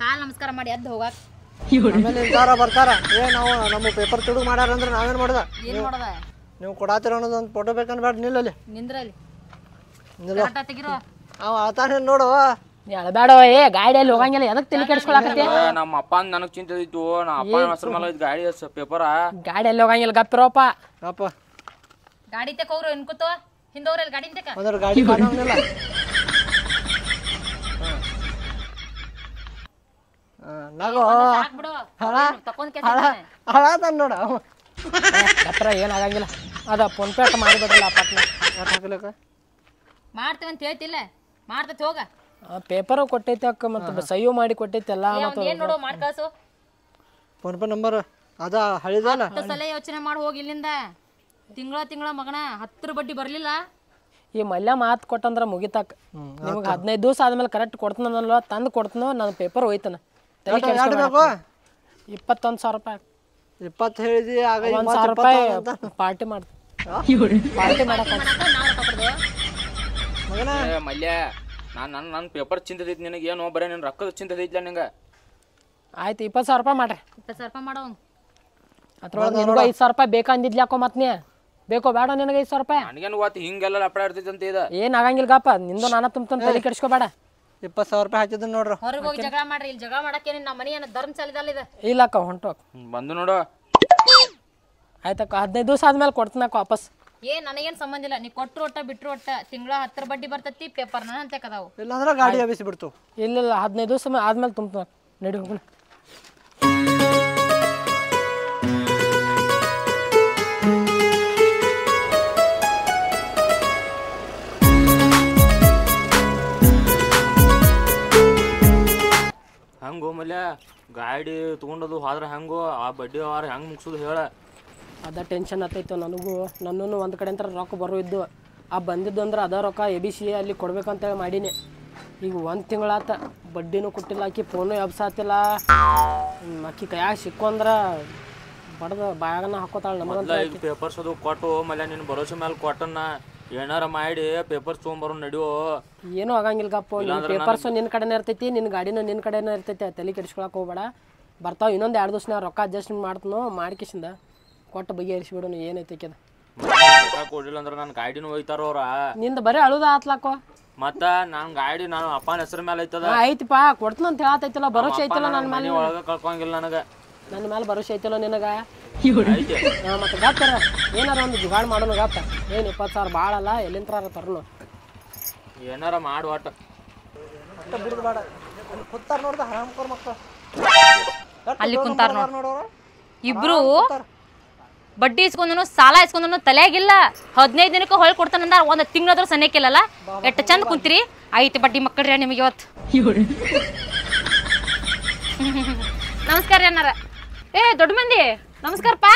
ಕಾಲ್ ನಮಸ್ಕಾರ ಮಾಡಿ ಎದ್ದು ಹೋಗಾಕ. ಆಮೇಲೆ ಇಂತಾರ ಬರ್ತಾರ, ನಾವು ನಮ್ಮ ಪೇಪರ್ ತುಡುಗು ಮಾಡ್ಯಾರ ಅಂದ್ರೆ ನಾವೇನ್ ಮಾಡುದ? ಏನ್ ಮಾಡೋದ? ನೀವು ಕೊಡಾತಿರ ಅನ್ನೋದು ಒಂದು ಫೋಟೋ ಬೇಕಂದ್ ಬೇಡ. ನಿಲ್ಲಲ್ಲಿ ನಿಂದ್ರಲ್ಲಿ ತೆಗಿರೋ. ಅವ ಆತಾನೆ ನೋಡು. ಬೇಡ. ಗಾಡಿಯಲ್ಲಿ ಹೋಗಂಗಿಲ್ಲ, ಎದಕ್ ತಲೆ ಕೆಡಿಸ್ಕೊಳಕತ್ತಿ? ನಮ್ಮ ಅಪ್ಪ ನನಗ್ ಚಿಂತೆ ಇತ್ತು. ನಮ್ಮ ಅಪ್ಪ ಹೆಸರು ಮೇಲೆ ಗಾಡಿ ಪೇಪರ. ಗಾಡಿಯಲ್ಲಿ ಹೋಗಂಗಿಲ್ಲ, ಗಪ್ಪಿರೋಪ. ಅಪ್ಪ ಗಾಡಿ ತೆಕ್ ಹೋಗ್ರು ಎನ್ಕೂತೋ ಹಿಂದೋಗ್ರಲ್ಲಿ ಗಾಡಿ ತೆಕ. ಅಂದ್ರೆ ಗಾಡಿ ಕಾಣಂಗಿಲ್ಲ. ನಗೋ ಬಿಡು ಹಳಾತಾನ ನೋಡ. ಗಪ್ಪಿರ ಏನಾಗಂಗಿಲ್ಲ. ಅದ ಫೋನ್ಪೇ ಅಟ್ಟ ಮಾಡಿಬಿಡ್ರಲ್ಲ ಪಟ್ನ. ಹಾಕ್ಲಿಕ್ಕ ಮಾಡ್ತೇವೆ ಅಂತ ಹೇಳ್ತಿಲ್ಲ, ಮಾಡ್ತೈತಿ ಹೋಗ. ಪೇಪರ್ ಕೊಟ್ಟೈತಿ ಅಕ್ಕ, ಮತ್ತೆ ಸಹಿ ಮಾಡಿ ಕೊಟ್ಟೈತಿ ಎಲ್ಲ. ಏನ್ ನೋಡು ಮಾಡಿ ಕಳ್ಸು. ಫೋನ್ಪೇ ನಂಬರ್ ಅದ ಹಳಿದಲ್ಲ. 10 ಸಲ ಯೋಚನೆ ಮಾಡಿ ಹೋಗಿ ಇಲ್ಲಿಂದ. ತಿಂಗಳ ಮಗನ 10 ಬಡ್ಡಿ ಬರ್ಲಿಲ್ಲ. ಈ ಮಲ್ಯ ಮಾತು ಕೊಟ್ಟಂದ್ರ ಮುಗಿತಾಕ. ನಿಮ್ಗೆ 15 ದಿವಸ ಆದ್ಮೇಲೆ ಕರೆಕ್ಟ್ ಕೊಡ್ತಾನಲ್ಲ, ತಂದು ಕೊಡ್ತಾನೋ. ನಾನು ಪೇಪರ್ ಹೋಯ್ತಾನ. 21,000 ರೂಪಾಯಿ. 20 ಹೇಳಿದಿ ಆಗ ಈಗ 1,000 ರೂಪಾಯಿ ಪಾರ್ಟಿ ಮಾಡ್ತೀನಿ ಪಾರ್ಟಿ ಮಾಡಕ್ಕೆ ಮಗನ ಮಲ್ಯ ನನ್ನ ಪೇಪರ್ ಚಿಂತದೈತಿ ನಿನಗೆ ಏನೋ ಬರೀ ನಿನ್ನ ರೊಕ್ಕದ ಚಿಂತದೈತಿಲ್ಲ ನಿಂಗೆ. ಆಯ್ತು 20,000 ರೂಪಾಯಿ ಮಾಡ್ರಿ. 20,000 ರೂಪಾಯಿ ಮಾಡೋ ಅದ್ರೊಳಗೆ ನಿನಗೂ 5,000 ರೂಪಾಯಿ ಬೇಕಂದಿದ್ಲ್ಯಾಕೋ ಮತ್ತೆ ನೀ ಬೇಕೋ ಬೇಡ ನಿನಗೆ 5,000 ರೂಪಾಯಿ ನನಗೇನು ಗೊತ್ತು ಹಿಂಗೆಲ್ಲ ಲಪಡ ಇರ್ತೈತಿ ಅಂತ ಇದು. ಏನು ಆಗಂಗಿಲ್ಲ ಗಪ್ಪ ನಿಂದು ನಾನು ತುಂಬ ತಲೆ ಕೆಡಿಸ್ಕೋಬೇಡ. 20,000 ರೂಪಾಯಿ ಹಾಕಿದ್ ನೋಡ್ರಿ. ಹೊರಗೆ ಹೋಗಿ ಜಗಳ ಮಾಡ್ರಿ. ಇಲ್ಲಿ ಜಗಳ ಮಾಡಕ್ಕೆ ನಮ್ಮ ಮನೆ ಏನು ಧರ್ಮಶಾಲೆದಲ್ಲಿ ಇದೆ. ಇಲ್ಲಕ್ಕ ಹೊಂಟೋಕ್ ಬಂದು ನೋಡು. ಆಯ್ತಕ್ಕ 15 ದಿವಸ ಆದ್ಮೇಲೆ ಕೊಡ್ತೀನಕ್ಕ ವಾಪಸ್. ನನಗೇನು ಸಂಬಂಧ ಇಲ್ಲ. ನೀ ಕೊಟ್ಟರು ಒಟ್ಟ ಬಿಟ್ಟರು ಒಟ್ಟ ತಿಂಗಳ 10 ಬಡ್ಡಿ ಬರ್ತೈತಿ. ಪೇಪರ್ ನನ್ನ ಅಂತ ಕದಾವು. ಇಲ್ಲಾಂದ್ರೆ ಗಾಡಿ ಎಬ್ಬಿಸಿ ಬಿಡ್ತು. ಇಲ್ಲ 15 ದಿವಸ ಆದ್ಮೇಲೆ ತುಂಬ್ತೀನ. ನಡಿ ಹೋಗೋಣ. ಹೆಂಗೋ ಮಲ್ಯ ಗಾಡಿ ತೊಗೊಂಡದು ಹೋದ್ರೆ ಹೆಂಗೋ ಆ ಬಡ್ಡಿ ಅವ್ರ ಹೆಂಗೆ ಮುಗಿಸೋದು ಹೇಳ. ಅದ ಟೆನ್ಷನ್ ಆತೈತೆ ನನಗೂ. ನನ್ನೂ ಒಂದು ಕಡೆ ಅಂತ ರೊಕ್ಕ ಬರೋ ಇದ್ದು ಆ ಬಂದಿದ್ದು ಅಂದ್ರೆ ಅದ ರೊಕ್ಕ ABC ಅಲ್ಲಿ ಕೊಡ್ಬೇಕಂತೇಳಿ ಮಾಡೀನಿ. ಈಗ 1 ತಿಂಗಳಾತ ಬಡ್ಡಿನೂ ಕೊಟ್ಟಿಲ್ಲ. ಆಕಿ ಫೋನು ಎಬ್ಸಾತಿಲ್ಲ. ಆಕಿ ಕೈಯಾಗ ಸಿಕ್ಕೊಂದ್ರೆ ಬಡ್ದು ಬಾಯಾಗನ ಹಾಕೋತಾಳೆ ನಮಗಂತ. ಈಗ ಪೇಪರ್ಸ್ ಅದು ಕೊಟ್ಟು ಮಲ್ಯ ನಿನ್ನ ಭರೋಸೆ ಮೇಲೆ ಕೊಟ್ಟನ್ನ ಏನಾರ ಮಾಡಿ ಪೇಪರ್ಸ್ ತೊಗೊಂಬರೋ ನಡಿಯೋ. ಏನೂ ಆಗಂಗಿಲ್ಲ ಗಪ್ಪ. ನಿನ್ನ ಪೇಪರ್ಸು ನಿನ್ನ ಕಡೆನೇ ಇರ್ತೈತಿ, ನಿನ್ನ ಗಾಡಿನೂ ನಿನ್ನ ಕಡೆನೇ ಇರ್ತೈತಿ. ತಲೆ ಕೆಡಿಸ್ಕೊಳಕ್ಕೆ ಹೋಗ್ಬೇಡ. ಬರ್ತಾವೆ ಇನ್ನೊಂದು 2 ದಿವಸ ರೊಕ್ಕ ಅಡ್ಜಸ್ಟ್ಮೆಂಟ್ ಮಾಡ್ತೀನೋ ಮಾಡಿಕಿಸಿಂದ ಕೊಟ್ಟು ಬಗೆಹರಿಸಿಬಿಡೋನು ಏನೈತಿ ಅದು. ಕೊಡ್ಲಿಲ್ಲ ಅಂದ್ರೆ ನನ್ನ ಗಾಡಿನೂ ಒಯ್ತಾರ ಅವ್ರ. ನಿಂದ ಬರೀ ಅಳುದ ಆತ್ಲಾಕೋ. ಮತ್ತ ನನ್ನ ಗಾಡಿ ನಾನು ಅಪ್ಪನ ಹೆಸರು ಮೇಲೆ ಐತದ. ಐತಿಪ್ಪ ಕೊಡ್ತೀನಿ ಅಂತ ಹೇಳತೈತಿಲ್ಲ. ಭರೋಸೆ ಐತಿಲ್ಲ ನನ್ನ ಮೇಲೆ. ಒಳಗೆ ಕಳ್ಕೊಂಗಿಲ್ಲ ನನಗೆ. ನನ್ನ ಮೇಲೆ ಭರೋಸೆ ಐತಿಲ್ಲ ನಿನಗೆ. ಐತೆ ಮತ್ತೆ ಗಪ್ಪಾರ ಏನಾರ ಒಂದು ಜುಗಾಡ್ ಮಾಡೋನು ಗಪ್ಪ. ಏನು 20,000 ಭಾಳ ಅಲ್ಲ, ಎಲ್ಲಿಂತ್ರ ತರೋನು. ಏನಾರ ಮಾಡಿ ಒಟ್ಟು ಅಷ್ಟ ಬಿಡುದು ಬೇಡ. ಅಲ್ಲಿ ಕುತ್ತಾರ ನೋಡ್ದ ಹರಾಮ್ಕೋರ್ ಮಕ್ಕಳು. ಅಲ್ಲಿ ಕುಂತಾರ ಇಬ್ರು ಬಡ್ಡಿ ಇಸ್ಕೊಂಡನು ಸಾಲ ಇಸ್ಕೊಂಡನು ತಲೆಯಾಗಿಲ್ಲ. 15 ದಿನಕ್ಕೆ ಹೊಳ್ ಕೊಡ್ತಾನಂದ 1 ತಿಂಗಳಾದ್ರೂ ಸನೇಕಿಲ್ಲಲ್ಲ. ಎಷ್ಟು ಚಂದ ಕುಂತೀರಿ. ಐತಿ ಬಡ್ಡಿ ಮಕ್ಕಳ್ರಿ ನಿಮಗೆ ಇವತ್ತು. ನಮಸ್ಕಾರ ರೀ ಅನ್ನಾರ. ದೊಡ್ಡ ಮಂದಿ ನಮಸ್ಕಾರಪ್ಪ.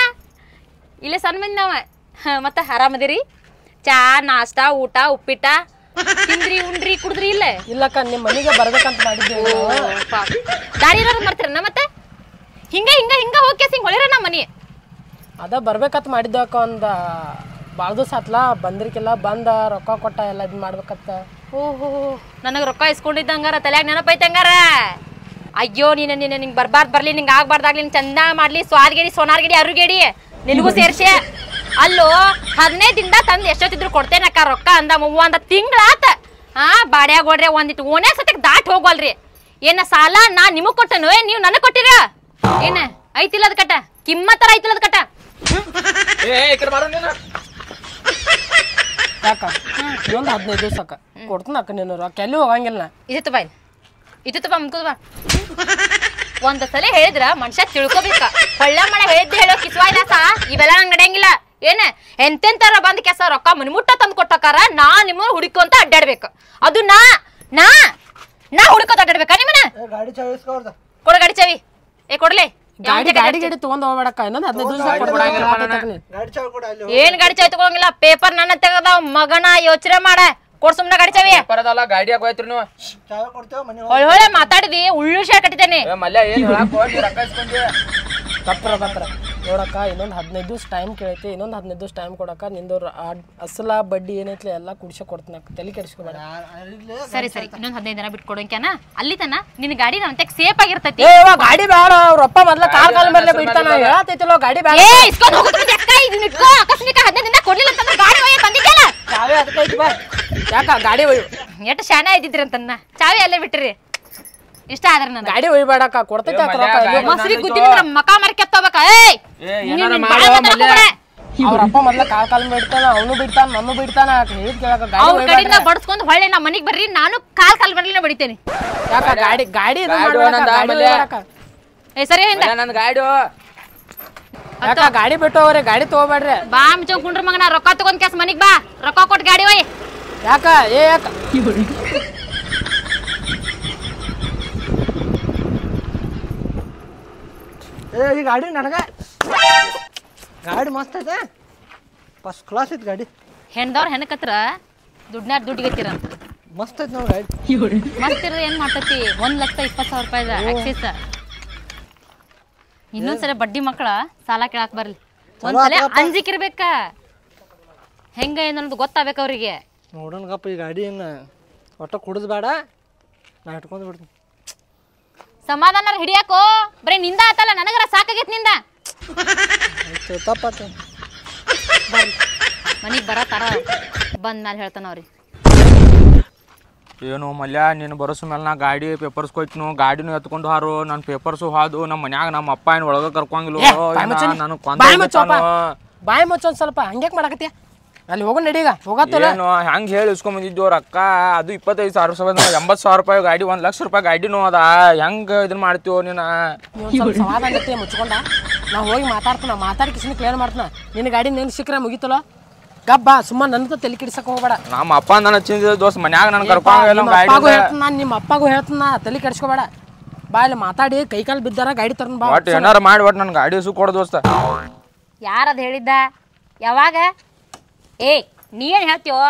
ಇಲ್ಲೇ ಸಣ್ಣ ಮಂದಿ ನಾವ. ಮತ್ತೆ ಆರಾಮದಿರಿ? ಚಾ ನಾಷ್ಟಾ ಊಟ ಉಪ್ಪಿಟ್ಟ ತಿಂದ್ರಿ ಉಂಡ್ರಿ ಕುಡಿದ್ರಿ? ಇಲ್ಲಕ್ಕ ನಿಮ್ಮ ಮನೆಗೆ ಬರ್ಬೇಕಂತ ಮಾಡಿದ್ದೀವಿ. ದಾರಿ ಇರೋರು ಮಾಡ್ತೀರಣ್ಣ. ಮತ್ತೆ ಹಿಂಗ ಹಿಂಗ ಹಿಂಗ ಹೋಗಿ ಹಿಂಗೆ ಹೊಳಿರ ನಮ್ಮ ಮನೆ ಅದ ಬರ್ಬೇಕಂತ ಮಾಡಿದ್ದೆ ಅಕ್ಕ. ಒಂದು ಭಾಳ ದಿವಸ ಆತ್ಲ ಬಂದಿರ್ಕಿಲ್ಲ. ಬಂದ ರೊಕ್ಕ ಕೊಟ್ಟ ಎಲ್ಲ ಇದು ಮಾಡ್ಬೇಕಂತ. ಓಹೋ ನನಗೆ ರೊಕ್ಕ ಇಸ್ಕೊಂಡಿದ್ದ ಹಂಗಾರ ತಲೆಯಾಗ ನೆನಪೈತೆ ಹಂಗಾರ. ಅಯ್ಯೋ ನೀನು ನಿಂಗೆ ಬರ್ಲಿ ನಿಂಗೆ ಆಗ್ಬಾರ್ದಾಗ್ಲಿ. ನಿಂಗೆ ಚಂದ ಮಾಡ್ಲಿ. ಸ್ವಾದ್ಗೇಡಿ ಸೋನಾರ್ಗೇಡಿ ಅರುಗೇಡಿ ನಿನಗೂ ಸೇರ್ಸಿ. ಅಲ್ಲೋ 15 ದಿನದ ತಂದು ಎಷ್ಟೊತ್ತಿದ್ರು ಕೊಡ್ತೇನಕ್ಕ ರೊಕ್ಕ ಅಂದ. 1 ತಿಂಗಳಾತ. ಬಾಡ್ಯಾಗ ಓಡ್ರೆ ಒಂದಿಟ್ಟು ಓನೇ ಸತಿಗೆ ದಾಟ್ ಹೋಗಲ್ರಿ. ಏನ ಸಾಲ ನಾ ನಿಮಗ್ ಕೊಟ್ಟನು ನೀವು ನನಗೆ ಕೊಟ್ಟಿರ? ಏನ ಐತಿಲ್ಲ ಅದ್ ಕಟ್ಟ ಕಿಮ್ಮತ್ತರ ಐತಿಲ್ಲ ಅದ್ ಕಟ್ಟ. ಯಾಕ ಇನ್ನೊಂದು 15 ದಿವಸಕ್ಕ ಕೊಡ್ತೀನಿ ಅಕ್ಕ. ನೀನು ರೊಕ್ಕ ಎಲ್ಲಿ ಹೋಗಂಗಿಲ್ಲ. ಇದಿತ್ತು ಬಾಯ್ ಇದಿತ್ತು ಬಾ ಮುಗ್ದು ಬಾ. ಒಂದ್ ಸಲ ಹೇಳಿದ್ರ ಮನುಷ್ಯ ತಿಳ್ಕೊಬೇಕ. ಹೊಳ್ಳೆ ಮಳೆ ಹೇಳಿದ್ದೆ ಹೇಳೋ ಕಿಸ್ವಾಯ್ದಾಸ ಇವೆಲ್ಲ ನಂಗೆ ನಡೆಯಂಗಿಲ್ಲ. ಏನ ಎಂತೆಂತಾರ ಬಂದ್ ಕೆಸ ರೊಕ್ಕ ಮನಿಮುಟ್ಟ ತಂದು ಕೊಟ್ಟಕಾರ ನಾ ನಿಮ್ಮ ಹುಡುಕೊಂತ ಅಡ್ಡಾಡ್ಬೇಕು. ಅದು ನಾ ನಾ ನಾ ಹುಡುಕೋತ ಅಡ್ಡಾಡ್ಬೇಕಾ ನಿಮ್ಮನ್ನ? ಗಾಡಿ ಚಾವಿ ಇಸ್ಕೊಳ್ದ. ಕೊಡ ಗಾಡಿ ಚಾವಿ. ಕೊಡ್ಲಿ ಗಾಡಿ ತಗೊಂಡ್ ಹೋಗ್ಬೇಡಕ್ಕ. ಇನ್ನೊಂದು 15 ದಿವಸ ಗಾಡಿ ಚಾವಿ ಕೊಡ. ಅಲ್ಲಿ ಏನ್ ಗಾಡಿ ಚಾವಿ ತಗೊಳಂಗಿಲ್ಲ. ಪೇಪರ್ ನನ್ನ ತೆಗದಾವ್ ಮಗನ. ಯೋಚನೆ ಮಾಡ. ಕೊಡ್ ಸುಮ್ನ ಗಾಡಿ ಚಾವಿ. ಪರದಲ್ಲ ಗಾಡಿ ಹಾಕೋಯ್ತ್ರಿ ನೀವು. ಚಾವಿ ಕೊಡ್ತೇವೆ ಮನೆ ಹೊಳೆ ಮಾತಾಡಿದಿ ಉಳ್ಳು ಶೇರ್ ಕಟ್ಟಿದ್ದೇನೆ. ಮಲ್ಯ ಏನ್ ರೊಕ್ಕ ಇಸ್ಕೊಂಡಿ ತಪ್ಪರ ನೋಡಕ್ಕ. ಇನ್ನೊಂದು 15 ದಿವಸ ಟೈಮ್ ಕೇಳೈತಿ. ಇನ್ನೊಂದು 15 ದಿವಸ ಟೈಮ್ ಕೊಡಕ್ಕ. ನಿಂದು ಅಸಲ ಬಡ್ಡಿ ಏನೈತಿ ಎಲ್ಲ ಕುಡಿಸ ಕೊಡ್ತೀನಿ ಅಕ್ಕ. ತಲೆ ಕೆಡಿಸ್ಕೋಬೇಡ. ಸರಿ ಇನ್ನೊಂದ್ 15 ದಿನ ಬಿಟ್ಟು ಕೊಡೋಂಕ್ಯಾನ. ಅಲ್ಲಿ ತನ ನಿನ್ ಗಾಡಿ ನನ್ನ ಸೇಫ್ ಆಗಿರ್ತೈತಿ. ಗಾಡಿ ಬೇಡ. ಅವ್ರಪ್ಪ ಮೊದ್ಲ ಕಾಲ್ ಮೇಲೆ ಬಿಡ್ತಾನ ಹೇಳತೈತಿಲ್ಲ. ಗಾಡಿ ಬೇಡ. ಆಕಸ್ಮಿಕ 15 ದಿನ ಕೊಡ್ಲಿಲ್ಲ ಅಂತಂದ್ರೆ ಗಾಡಿ ಒಯ್ಯ ಬಂದಿದ್ದಲ್ಲ. ಚಾವಿ ಅದಕ್ಕೆ ಐತಿ ಬಾ. ಯಾಕ ಗಾಡಿ ಒಯ್ಯು. ಎಷ್ಟು ಶಾನೆ ಇದ್ದಿದ್ರಿ ಅಂತನ್ನ ಚಾವಿ ಅಲ್ಲೇ ಬಿಟ್ರಿ. ಇಷ್ಟ ಆದ್ರೆ ನನ್ನ ಗಾಡಿ ಒಯ್ಬೇಡಕ್ಕ. ಕೊಡ್ತೈತಿ ಮಸರಿ ಗುದ್ದಿ ಮಕ ಮರ್ಕೆತ್ತೋಬೇಕ. ಅವ್ರಪ್ಪ ಮೊದ್ಲ ಕಾಲ್ ಬಿಡ್ತಾನ. ಅವನು ಬಿಡ್ತಾನ ನನ್ನೂ ಬಿಡ್ತಾನ. ಹೇಳಿದ್ ಕೇಳಕ ಅವ್ರ ಕಡೆಯಿಂದ ಬಡ್ಸ್ಕೊಂಡ್ ಹೊಳ್ಳೆ ನಮ್ಮ ಮನಿಗ್ ಬರ್ರಿ. ನಾನು ಕಾಲ್ ಬರ್ಲಿನ ಬಡಿತೇನೆ. ಯಾಕ ಗಾಡಿ ಸರಿ ನನ್ ಗಾಡಿ ಯಾಕ ಗಾಡಿ ಬಿಟ್ಟು ಹೋಗ್ರಿ. ಗಾಡಿ ತಗೋಬೇಡ್ರಿ. ಬಾ ಮುಚ್ಚ ಕುಂಡ್ರ ಮಗನ. ರೊಕ್ಕ ತಗೊಂಡ್ ಕೆಸ್ ಮನಿಗ್ ಬಾ. ರೊಕ್ಕ ಕೊಟ್ಟು ಗಾಡಿ ಒಯ್. ಯಾಕ ಯಾಕ ಈ ಗಾಡಿ ನನಗ ಗಾಡಿ ಮಸ್ತ್ ಐತೆ. ಫಸ್ಟ್ ಕ್ಲಾಸ್ ಐತಿ ಗಾಡಿ. ಹೆಣ್ದವ್ರ ಹೆಣಕತ್ರ ದುಡ್ನಾರ್ ದುಡ್ಡಿಗತ್ತಿರಂತ. ಮಸ್ತ್ ಐತಿ ನೋಡಿ ಗಾಡಿ. ಮಸ್ತ್ ಏನ್ ಮಾಡ್ತತಿ. 1,20,000 ರೂಪಾಯಿದ ಆಕ್ಸಿಸ್. ಇನ್ನೊಂದ್ಸಲ ಬಡ್ಡಿ ಮಕ್ಕಳ ಸಾಲ ಕೇಳಾಕ್ ಬರ್ಲಿ ಒಂದ್ಸಲ ಅಂಜಿಕಿರ್ಬೇಕ ಹೆಂಗ ಏನನ್ನೋದು ಗೊತ್ತಾಗ್ಬೇಕ ಅವ್ರಿಗೆ. ನೋಡೋಣಗಪ್ಪ ಈ ಗಾಡಿ ಒಟ್ಟ ಕುಡಿದ್ ಬೇಡ, ನಾ ಇಟ್ಕೊಂಡ್ ಬಿಡ್ತೀನಿ. ಸಮಾಧಾನ ಹಿಡಿಯಾಕೋ, ಬರೀ ನಿಂದ ಆತಲ್ಲ, ನನಗರ ಸಾಕಾಗೈತ್ ನಿಂದ. ತಪ್ಪಾತ ಮನಿಗ್ ಬರತಾರ, ಬಂದ್ ಮ್ಯಾಲ ಹೇಳ್ತಾನ ಅವ್ರಿಗೆ. ಏನು ಮಲ್ಯ ನೀನು ಬರೋಸ ಮೇಲೆ ನಾ ಗಾಡಿ ಪೇಪರ್ಸ್ ಕೊಯ್ತನು, ಗಾಡಿನೂ ಎತ್ಕೊಂಡು ಹಾರು, ನನ್ನ ಪೇಪರ್ಸು ಹಾದು ನಮ್ಮ ಮನ್ಯಾಗ ನಮ್ಮ ಅಪ್ಪ ಏನು ಒಳಗೆ ಕರ್ಕೊಂಗಿಲ್ಲ. ಬಾಯಿ ಮುಚ್ಚೊಂದ್ ಸ್ವಲ್ಪ ಹಂಗ್ಯಾಕ್ ಮಾಡಕತ್ತಿ? ಅಲ್ಲಿ ಹೋಗೋ ನಡೀಗ ಹೋಗತ್ತಲ್ಲ. ಏನು ಹೆಂಗೆ ಹೇಳಿ ಇಸ್ಕೊಂಡ್ ಬಂದಿದ್ದು ರೊಕ್ಕ, ಅದು 25,000 80,000 ರೂಪಾಯಿ ಗಾಡಿ, 1,00,000 ರೂಪಾಯಿ ಗಾಡಿನೂ ಅದ. ಹೆಂಗೆ ಇದನ್ನ ಮಾಡ್ತೀವೋ ನೀನು? ಸ್ವಲ್ಪ ಸಮಾಧಾನ ಆಗತ್ತೆ ಮುಚ್ಕೊಂಡ. ನಾ ಹೋಗಿ ಮಾತಾಡ್ತಾನ, ಮಾತಾಡಿ ಕಿಸಿನ ಕ್ಲಿಯರ್ ಮಾಡ್ತಾನ. ನಿನ್ನ ಗಾಡಿ ನಿನ್ ಸಿಕ್ಕ್ರೆ ಮುಗಿತಲ್ಲ, ಗಬ್ಬ ಸುಮ್ಮನೆ ನನ್ನ ತಲೆ ಕೆಡಿಸಕ್ ಹೋಗ್ಬೇಡ. ನಮ್ಮ ಅಪ್ಪ ನನ್ನ ಚಿಂದ ದೋಸ್ತ್ ಮನ್ಯಾಗ ನನ್ ಕರ್ಕೊಂಡ್ ನಾನು ನಿಮ್ಮ ಅಪ್ಪಗೂ ಹೇಳ್ತಾನ, ತಲೆ ಕೆಡಿಸ್ಕೋಬೇಡ. ಬಾ ಇಲ್ಲಿ ಮಾತಾಡಿ ಕೈ ಕಾಲು ಬಿದ್ದಾರ ಗಾಡಿ ತರ್ನ ಬಾ. ಒಟ್ಟು ಏನಾರ ಮಾಡಿ ಒಟ್ಟು ನನ್ ಗಾಡಿ ಹೆಸರು ಕೊಡ ದೋಸ್ತ. ಯಾರದ್ ಹೇಳಿದ್ದ? ಯಾವಾಗ? ಏ ನೀ ಏನ್ ಹೇಳ್ತೀವೋ?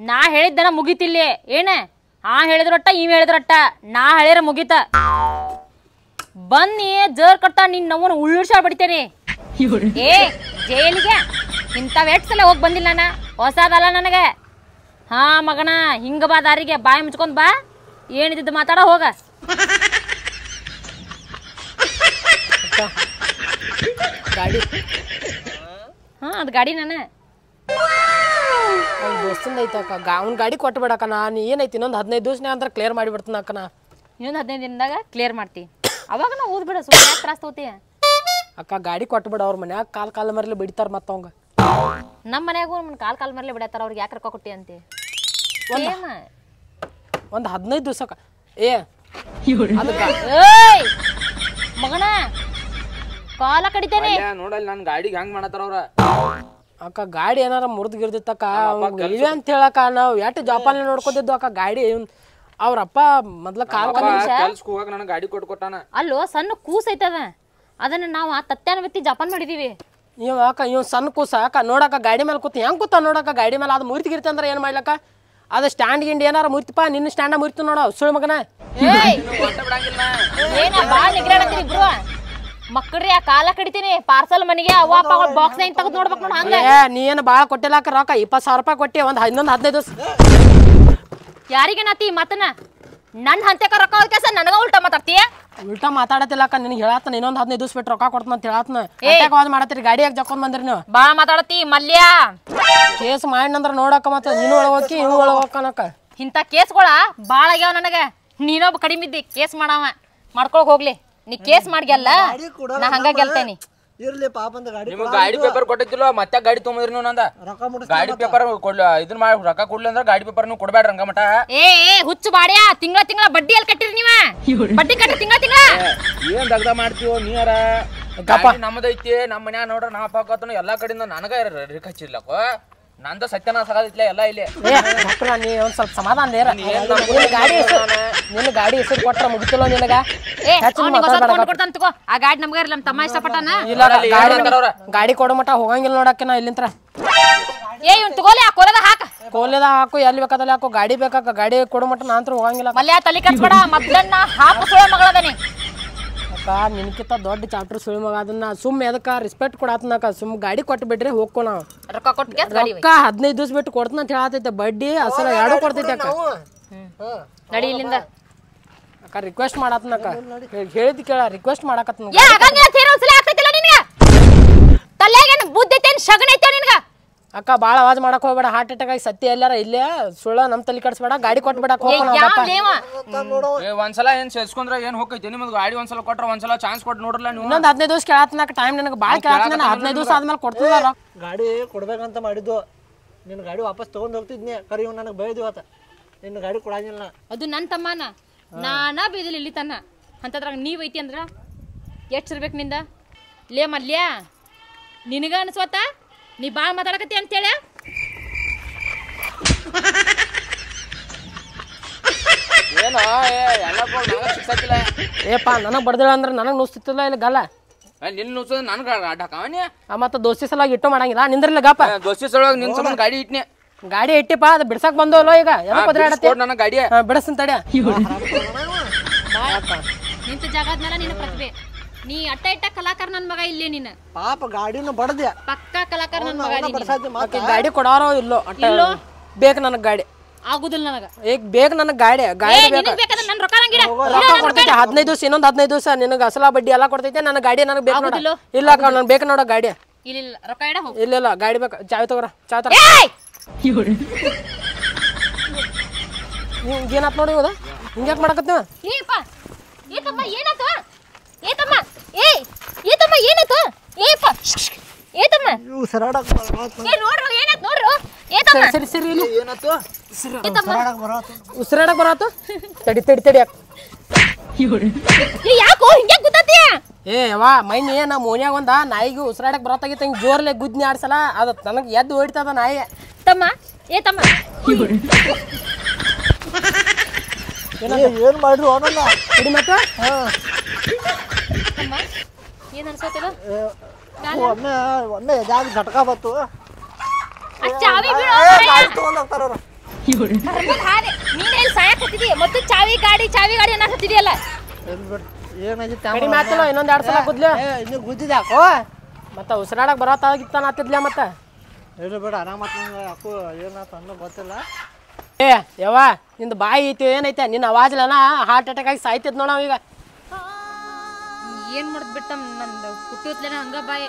ನಾ ಹೇಳಿದ್ದನ ಮುಗಿತಿಲ್ಲಿ ಏನ? ಹೇಳಿದ್ರೊಟ್ಟ ಇವ್ ಹೇಳಿದ್ರೊಟ್ಟ, ನಾ ಹೇಳಿರ ಮುಗಿತ. ಬನ್ನಿ ಜರ್ ಕಟ್ಟ ನಿನ್ ನಮ್ಮನ್ನ ಉಳ್ಳಿಡ್ಸ ಬಡಿತೇನೆ. ಏ ಜೈಲಿಗೆ ಇಂಥವ್ ಎಷ್ಟ್ ಸಲ ಹೋಗಿ ಬಂದಿಲ್ಲ ನಾನ, ಹೊಸದಲ್ಲ ನನಗೆ. ಹಾ ಮಗನ, ಹಿಂಗ ಬಾ ದಾರಿಗೆ, ಬಾಯಿ ಮುಚ್ಕೊಂಡ್ ಬಾ, ಏನಿದ್ದು ಮಾತಾಡ ಹೋಗ. ಗಾಡಿ ಹಾ ಅದ್ ಗಾಡಿ ನಾನು ಅವ್ನ ದೋಸ್ತಂದ ಐತಕ್ಕ, ಅವ್ನ ಗಾಡಿ ಕೊಟ್ಟು ಬಿಡಕ್ಕ. ನಾನು ಏನೈತಿ ಇನ್ನೊಂದು 15 ದಿವಸನೇ ಅಂದ್ರೆ ಕ್ಲಿಯರ್ ಮಾಡಿಬಿಡ್ತೀನಿ ಅಕ್ಕನ. ಇನ್ನೊಂದು 15 ದಿನದಾಗ ಕ್ಲಿಯರ್ ಮಾಡ್ತಿ. ಅವಾಗ ನಾ ಓದ್ಬಿಡ, ಸುಮ್ಮನೆ ಯಾಕೆ ತ್ರಾಸ ತಗೋತಿ? ಅಕ್ಕ ಗಾಡಿ ಕೊಟ್ಟು ಬಿಡ, ಅವ್ರ ಮನ್ಯಾಗ ಕಾಲ್ ಮರಲಿ ಬಿಡ್ತಾರ ಮತ್ತ ಅವಂಗ. ನಮ್ಮ ಮನ್ಯಾಗೂ ಕಾಲ್ ಮರ್ಲಿ ಬಿಡತ್ತಾರ, ಅವ್ರಿಗೆ ಯಾಕೆ ರೊಕ್ಕ ಕೊಟ್ಟಿ ಅಂತೆ. ಒಂದು 15 ದಿವ್ಸಕ್ಕ. ಏ ಮಗನ ಕಾಲ ಕಡಿತೇನೆ ನೋಡಲ್ಲ ನನ್ ಗಾಡಿಗೆ ಹೆಂಗ್ ಮಾಡತ್ತಾರ ಅವ್ರ. ಅಕ್ಕ ಗಾಡಿ ಏನಾರ ಮುರಿದ್ ಗಿರ್ದಿತ್ತಕ್ಕ ಇವೆ ಅಂತ ಹೇಳಕ್ಕ. ನಾವು ಎಷ್ಟು ಜೋಪಾನ ನೋಡ್ಕೊತಿದ್ದು ಅಕ್ಕ ಗಾಡಿ. ಅವ್ರಪ್ಪ ಮೊದ್ಲ ಕೆಲ್ಸಕ್ಕೆ ಹೋಗಕ್ ನನಗೆ ಗಾಡಿ ಕೊಟ್ಟಾನ. ಅಲ್ಲೋ ಸಣ್ಣ ಕೂಸ್ ಐತದ, ಅದನ್ನ ನಾವು ಆ ತತ್ಯಾನ ವ್ಯಕ್ತಿ ಜಪಾನ್ ಮಾಡಿದೀವಿ. ಇವ್ ಸಣ್ಣ ಕೂಸ ಅಕ್ಕ. ನೋಡಕ್ಕ ಗಾಡಿ ಮೇಲೆ ಕೂತ ಹೆಂಗ್ ಕೂತ ನೋಡಕ್ಕ ಗಾಡಿ ಮೇಲೆ. ಅದು ಮುರಿದ್ ಗಿರ್ತಿ ಅಂದ್ರೆ ಏನ್ ಮಾಡ್ಲಕ್ಕ? ಅದು ಸ್ಟ್ಯಾಂಡ್ ಗಿಂಡ್ ಏನಾರ ಮುರಿತಿಪ್ಪ, ನಿನ್ನ ಸ್ಟ್ಯಾಂಡ ಮುರಿತು ನೋಡ ಸುಳ್ಳು ಮಗನ. ಏನ ಬಾಳ ನಿಗ್ರಾಡತ್ತೀರಿ ಇಬ್ರು ಮಕ್ಕಳ್ರಿ. ಆ ಕಾಲ ಕಡಿತೀನಿ ಪಾರ್ಸಲ್ ಮನೆಗೆ ಅವ್ವ ಅಪ್ಪ ಬಾಕ್ಸ್ ಹೆಂಗ್ ತೆಗೆದು ನೋಡ್ಬೇಕು ನೋಡ. ಹಂಗ ನೀ ಏನು ಭಾಳ ಕೊಟ್ಟಿಲ್ಲಕ್ಕ ರೊಕ್ಕ. 20,000 ರೂಪಾಯಿ ಕೊಟ್ಟಿ, ಇನ್ನೊಂದು 15 ದಿವಸ. ಯಾರಿಗೆ ನಾತಿ ಮಾತನ? ನನ್ ಹಂತಕ ರೊಕ್ಕ ಹೋಗ್ಕೇಸ ನನಗ ಉಲ್ಟಾ ಮಾತಾಡ್ತೀಯ? ಉಲ್ಟಾ ಮಾತಾಡತಿಲ್ಲಕ್ಕ. ನಿನಗೆ ಹೇಳತ್ತನ ಇನ್ನೊಂದು 15 ದಿವಸ ಬಿಟ್ಟು ರೊಕ್ಕ ಕೊಡ್ತಾನ ಅಂತ ಹೇಳತ್ನ. ವಾದ್ ಮಾಡತ್ತೀರಿ ಗಾಡಿ ಯಾಕೆ ಜಕ್ಕೊಂಡ್ ಬಂದ್ರಿ ನೀವು? ಬಾ ಮಾತಾಡತಿ ಮಲ್ಯ. ಕೇಸ್ ಮಾಡಿನಂದ್ರ ನೋಡಕ್ಕ, ಮತ್ತೆ ನೀನು ಒಳಗೋಕಿ ಇವ್ ಒಳಗೋಕನಕ್ಕ. ಇಂಥ ಕೇಸ್ಗಳ ಬಾಳ ಆಗ್ಯಾವ ನನಗ. ನೀನೊಬ್ಬ ಕಡಿಮೆ ಇದ್ದಿ ಕೇಸ್ ಮಾಡವ, ಮಾಡ್ಕೊಳಕ್ ಹೋಗ್ಲಿ. ನೀ ಕೇಸ್ ಮಾಡ್ಗೆಲ್ಲ ನಾ ಹಂಗ ಗೆಲ್ತೇನಿ. ಇರ್ಲಿ ಪಾಪ ಅಂತ ಗಾಡಿ ನಿಮ್ಗೆ ಗಾಡಿ ಪೇಪರ್ ಕೊಟ್ಟಿದ್ದಿಲ್ಲ, ಮತ್ತೆ ಗಾಡಿ ತೊಗೊಂಡ್ರಿ ನೀವು ನಂದ. ಗಾಡಿ ಪೇಪರ್ ಇದನ್ನ ಮಾಡಿ ರೊಕ್ಕ ಕೊಡ್ಲಿ ಅಂದ್ರೆ ಗಾಡಿ ಪೇಪರ್ ನೀವು ಕೊಡ್ಬೇಡ್ರಿ ಹಂಗ ಮಟ. ಏ ಹುಚ್ಚು ಬಾಡ್ಯಾ, ತಿಂಗಳ ಬಡ್ಡಿ ಎಲ್ಲಿ ಕಟ್ಟಿರಿ ನೀವ? ಬಡ್ಡಿ ಕಟ್ಟಿ ತಿಂಗಳ ಏನ್ ದಗ್ದ ಮಾಡ್ತೀವೋ ನೀರ? ನಮ್ಮದೈತಿ, ನಮ್ಮ ಮನ್ಯಾಗ ನೋಡ್ರ ನಾ ಪಾಕತ್ತನು ಎಲ್ಲಾ ಕಡೆಯಿಂದ ನನಗ ರೇಖ ಹಚ್ಚಿರ್ಲಕ್ಕ. ನಂದ ಸತ್ಯನಾಶ ಆಗದಿತ್ಲ ಎಲ್ಲ ಇಲ್ಲಿ. ನೀ ಒಂದ್ ಸ್ವಲ್ಪ ಸಮಾಧಾನ ನಿನ್ನ ಗಾಡಿ ಹೆಸರು ಕೊಟ್ರ ಮುಗಿತಿಲ್ಲ ನಿನಗ. ಆ ಗಾಡಿ ನಮ್ಗ ನಮ್ಮ ತಮ್ಮ ಇಷ್ಟಪಟ್ಟಾನ. ಗಾಡಿ ಕೊಡೋ ಮಟ ಹೋಗಂಗಿಲ್ಲ ನೋಡಕ್ಕೆ ನಾ ಇಲ್ಲಿಂತ್ರ. ಏ ಇವ್ನು ತಗೋಲಿ, ಆ ಕೊಲೆದ ಹಾಕ. ಕೋಲೆದ ಹಾಕು, ಎಲ್ಲಿ ಬೇಕಾದಲ್ಲಿ ಹಾಕು. ಗಾಡಿ ಬೇಕಾಕ, ಗಾಡಿ ಕೊಡೋ ಮಟ ನಾಂತ್ರ ಹೋಗಂಗಿಲ್ಲ. ಮಲ್ಯ ತಲೆ ಕಟ್ಬೇಡ, ಮೊದ್ಲನ್ನ ಹಾಕು ಸುಳ ಮಗಳದನಿ. ಅಕ್ಕ ನಿನ್ಕಿಂತ ದೊಡ್ಡ ಚಾಪ್ಟರ್ ಸುಳಿ ಮಗ. ಅದನ್ನ ಸುಮ್ ಎದಕ್ಕ ರೆಸ್ಪೆಕ್ಟ್ ಕೊಡಾತನಕ. ಸುಮ್ ಗಾಡಿ ಕೊಟ್ಟು ಬಿಡ್ರಿ ಹೋಗ್ಕೋ. ನಾವು ರೊಕ್ಕ ಕೊಟ್ಟು ರೊಕ್ಕ 15 ದಿವಸ ಬಿಟ್ಟು ಕೊಡ್ತಾನ ಅಂತ ಹೇಳತೈತೆ. ಬಡ್ಡಿ ಅಸಲ ಎರಡು ಕೊಡ್ತೈತೆ ಅಕ್ಕ. ನಡಿ ಇಲ್ಲಿಂದ. ಅಕ್ಕ ರಿಕ್ವೆಸ್ಟ್ ಮಾಡಾತನಕ್ಕ. ಹೇಳಿದ್ ಕೇಳ, ರಿಕ್ವೆಸ್ಟ್ ಮಾಡಾಕತ್ನ. ಅಕ್ಕ ಭಾಳ ಆವಾಜ್ ಮಾಡಕ್ ಹೋಗ್ಬೇಡ. ಹಾರ್ಟ್ ಅಟ್ಯಾಕ್ ಆಗಿ ಸತ್ಯ ಎಲ್ಲಾರ ಇಲ್ಲೇ ಸುಳ್ಳ ನಮ್ ತಲೆ ಕಟ್ಸ್ಬೇಡ. ಗಾಡಿ ಕೊಟ್ಟು ಬಿಡಕ್ ಒಂದ್ಸಲ ಏನ್ ಸೇರ್ಸ್ಕೊಂಡ್ರ ಏನ್ ಹೋಗೈತಿ ನಿಮ್ದು ಗಾಡಿ. ಒಂದ್ಸಲ ಕೊಟ್ರ ಒಂದ್ಸಲ ಚಾನ್ಸ್ ಕೊಟ್ಟು ನೋಡ್ರಲ್ಲ ನೀವು. ಇನ್ನೊಂದು 15 ದಿವಸ ಕೇಳತ್ನಕ ಟೈಮ್. ನನಗೆ ಭಾಳ ಕೇಳತ್ನ. 15 ದಿವಸ ಆದ್ಮೇಲೆ ಕೊಡ್ತಿಲ್ಲ. ಗಾಡಿ ಕೊಡ್ಬೇಕಂತ ಮಾಡಿದ್ದು. ನಿನ್ನ ಗಾಡಿ ವಾಪಸ್ ತಗೊಂಡ್ ಹೋಗ್ತಿದ್ನಿ. ಕರಿ ಇವ್ ನನಗೆ ಬೈದಿವತ್ತ. ನಿನ್ನ ಗಾಡಿ ಕೊಡಂಗಿಲ್ಲ. ಅದು ನನ್ನ ತಮ್ಮನ, ನಾನಾ ಬೈದಿಲ್ಲ ಇಲ್ಲಿ ತನ್ನ. ಅಂತದ್ರಾಗ ನೀವ್ ಐತಿ ಅಂದ್ರ ಎಷ್ಟ್ ಇರ್ಬೇಕು ನಿಂದ? ಲೇ ಮಲ್ಯ, ನಿನಗ ಅನ್ಸ್ವತ್ತ ನೀ ಭಾಳ ಮಾತಾಡಕತ್ತಿ ಅಂತೇಳಿ. ಏಪ್ಪ ನನಗೆ ಬಡ್ದಿಲ್ಲ ಅಂದ್ರೆ ನನಗೆ ನುಸ್ತಿತ್ತಿಲ್ಲ ಇಲ್ಲಿ ಗಲ್ಲ. ನಿನ್ನ ನುಸೋದು ನನ್ಗೆ ಅಡ್ಡಾಕವನಿ. ಮತ್ತೆ ದೋಸ್ತಿ ಸಲಾಗಿ ಇಟ್ಟು ಮಾಡಂಗಿಲ್ಲ. ನಿಂದ್ರಲ್ಲ ಗಪ್ಪ. ದೋಸ್ತಿ ಸಲುವಾಗಿ ನಿನ್ ಸಂಬಂಧ ಗಾಡಿ ಇಟ್ನಿ. ಗಾಡಿ ಇಟ್ಟಿಪ್ಪ, ಅದು ಬಿಡ್ಸಕ್ ಬಂದವಲ್ಲ ಈಗ. ನನ್ನ ಗಾಡಿ ಬಿಡಿಸ್ತೀನಿ ತಡಿ. ನಿಂತ ಜಾಗದ್ಮೇಲೆ ನಿನ್ನ ಪ್ರತಿಭೆ. ನೀ ಅಟ್ಟ ಇಟ್ಟ ಕಲಾಕಾರ ನನ್ ಮಗ ಇಲ್ಲೇ ನೀನು. ಪಾಪ ಗಾಡಿನೂ ಬಡದೆ ಪಕ್ಕಾ ಕಲಾಕಾರ ನನ್ ಮಗ ನೀನು. ಬಡ್ಸಾತಿ ಮಾತ ಗಾಡಿ ಕೊಡಾರೋ ಇಲ್ಲೋ ಅಟ್ಟ ಬೇಕು ನನಗೆ ಗಾಡಿ. ಆಗುದಿಲ್ಲ ನನಗ. ಈಗ ಬೇಕು ನನಗೆ ಗಾಡಿ ನಿನಗ್ ಬೇಕಾದ್ರೆ ನನ್ ರೊಕ್ಕ ನಂಗಿಡ. ರೊಕ್ಕ ಕೊಡ್ತೈತೆ 15 ದಿವಸ ಇನ್ನೊಂದು 15 ದಿವಸ ನಿನಗೆ ಅಸಲ ಬಡ್ಡಿ ಎಲ್ಲ ಕೊಡ್ತೈತೆ. ನನಗೆ ಗಾಡಿ ನನಗೆ ಬೇಕು ನೋಡ. ಇಲ್ಲ ನನಗೆ ಬೇಕು ನೋಡ ಗಾಡಿ. ಇಲ್ಲ ರೊಕ್ಕ ಇಡ ಹೋಗು. ಇಲ್ಲ ಗಾಡಿ ಬೇಕು. ಚಾವಿ ತಗೋರ ಚಾವಿ ತರ ಏನಾತ್ ನೋಡಿ ಹೋದ ಹಿಂಗ್ಯಾಕೆ ಮಾಡಕತ್ತೀವ? ಏಪ್ಪ ಏ ತಮ್ಮ ಏನಾತು? ಏ ತಮ್ಮ ಏ ತಮ್ಮ ಏನಾತು? ಏಪ್ಪ ಏ ತಮ್ಮ ಇವು ಸರಾಡಕ್ ಏ ನೋಡ್ರು ಏನಾತ್ ನೋಡ್ರು. ಏ ತಮ್ಮ ಸರಿ ಸರಿ ಇಲ್ಲಿ ಏನಾಯ್ತು? ಏ ತಮ್ಮ ಉಸಿರಾಡಕ್ ಬರತ್ತು. ತಡಿ ತಡಿ ತಡಿ ಏ ಯಾಕೋ ಹಿಂಗ್ಯಾಕ್ ಗುತ್ತತಿ? ಏ ವಾ ಮೈನಿ ನಮ್ಮ ಓನ್ಯಾಗ ಒಂದ ನಾಯಿಗೆ ಉಸಿರಾಡಕ್ ಬರತ್ತಾಗಿತ್ತು. ಹಿಂಗೆ ಜೋರ್ಲೆ ಗುದ್ನಿ ಆಡ್ಸಲ ಅದು ನನಗೆ ಎದ್ದು ಹೊಡಿತದ ನಾಯಿ. ತಮ್ಮ ಏ ತಮ್ಮ ಏನ್ ಮಾಡ್ರಿ ಅವನಲ್ಲ ಕಡಿ ಮತ್ತೆ ತಮ್ಮ ಏನ್ ಅನ್ಸತ್ತದ? ಒಮ್ಮೆ ಒಮ್ಮೆ ಎದಾಗ ಝಟಕ ಬತ್ತು ಚಾವಿ ಬಿಡು. ಗಾಡಿ ತಗೊಂಡ್ ಹೋಗ್ತಾರ ಅವ್ರು. ಹಾದೆ ನೀನ್ ಎಲ್ಲಿ ಸಾಯಕ್ ಹತ್ತಿದಿ ಮತ್ತು ಚಾವಿ ಗಾಡಿ ಅನ್ನಕ್ ಹತ್ತಿದಿಯಲ್ಲ. ಎಲ್ಲಿ ಬಿಡ್ ಏನಾಗಿತ್ತು ಕಡಿಮೆ ಆತಲ್ಲ ಇನ್ನೊಂದು 2 ಸಲ ಗುದ್ಲೆ ಇನ್ನು ಗುದ್ದಿದ ಯಾಕೋ ಮತ್ತೆ ಉಸಿರಾಡಕ್ ಬರತ್ತಾಗಿತ್ತಾನ ಆತಿದ್ಲೆ ಮತ್ತೆ. ಹೇಳಿ ಬಿಡ ಆರಾಮತ್ ನಂಗೆ ಯಾಕೋ ಏನಾಯ್ತು ಅನ್ನೋ ಗೊತ್ತಿಲ್ಲ. ಏ ಯವ್ವ ನಿಂದು ಬಾಯಿ ಐತಿ ಏನೈತೆ ನಿನ್ನ ಅವಾಜ್ಲನ ಹಾರ್ಟ್ ಅಟ್ಯಾಕ್ ಆಗಿ ಸಾಯ್ತಿದ್ ನೋಡ ಈಗ. ಏನ್ ಮಾಡುದ್ ಬಿಟ್ಟ ನಂದು ಹುಟ್ಟುತ್ಲೇನ ಹಂಗ ಬಾಯಿ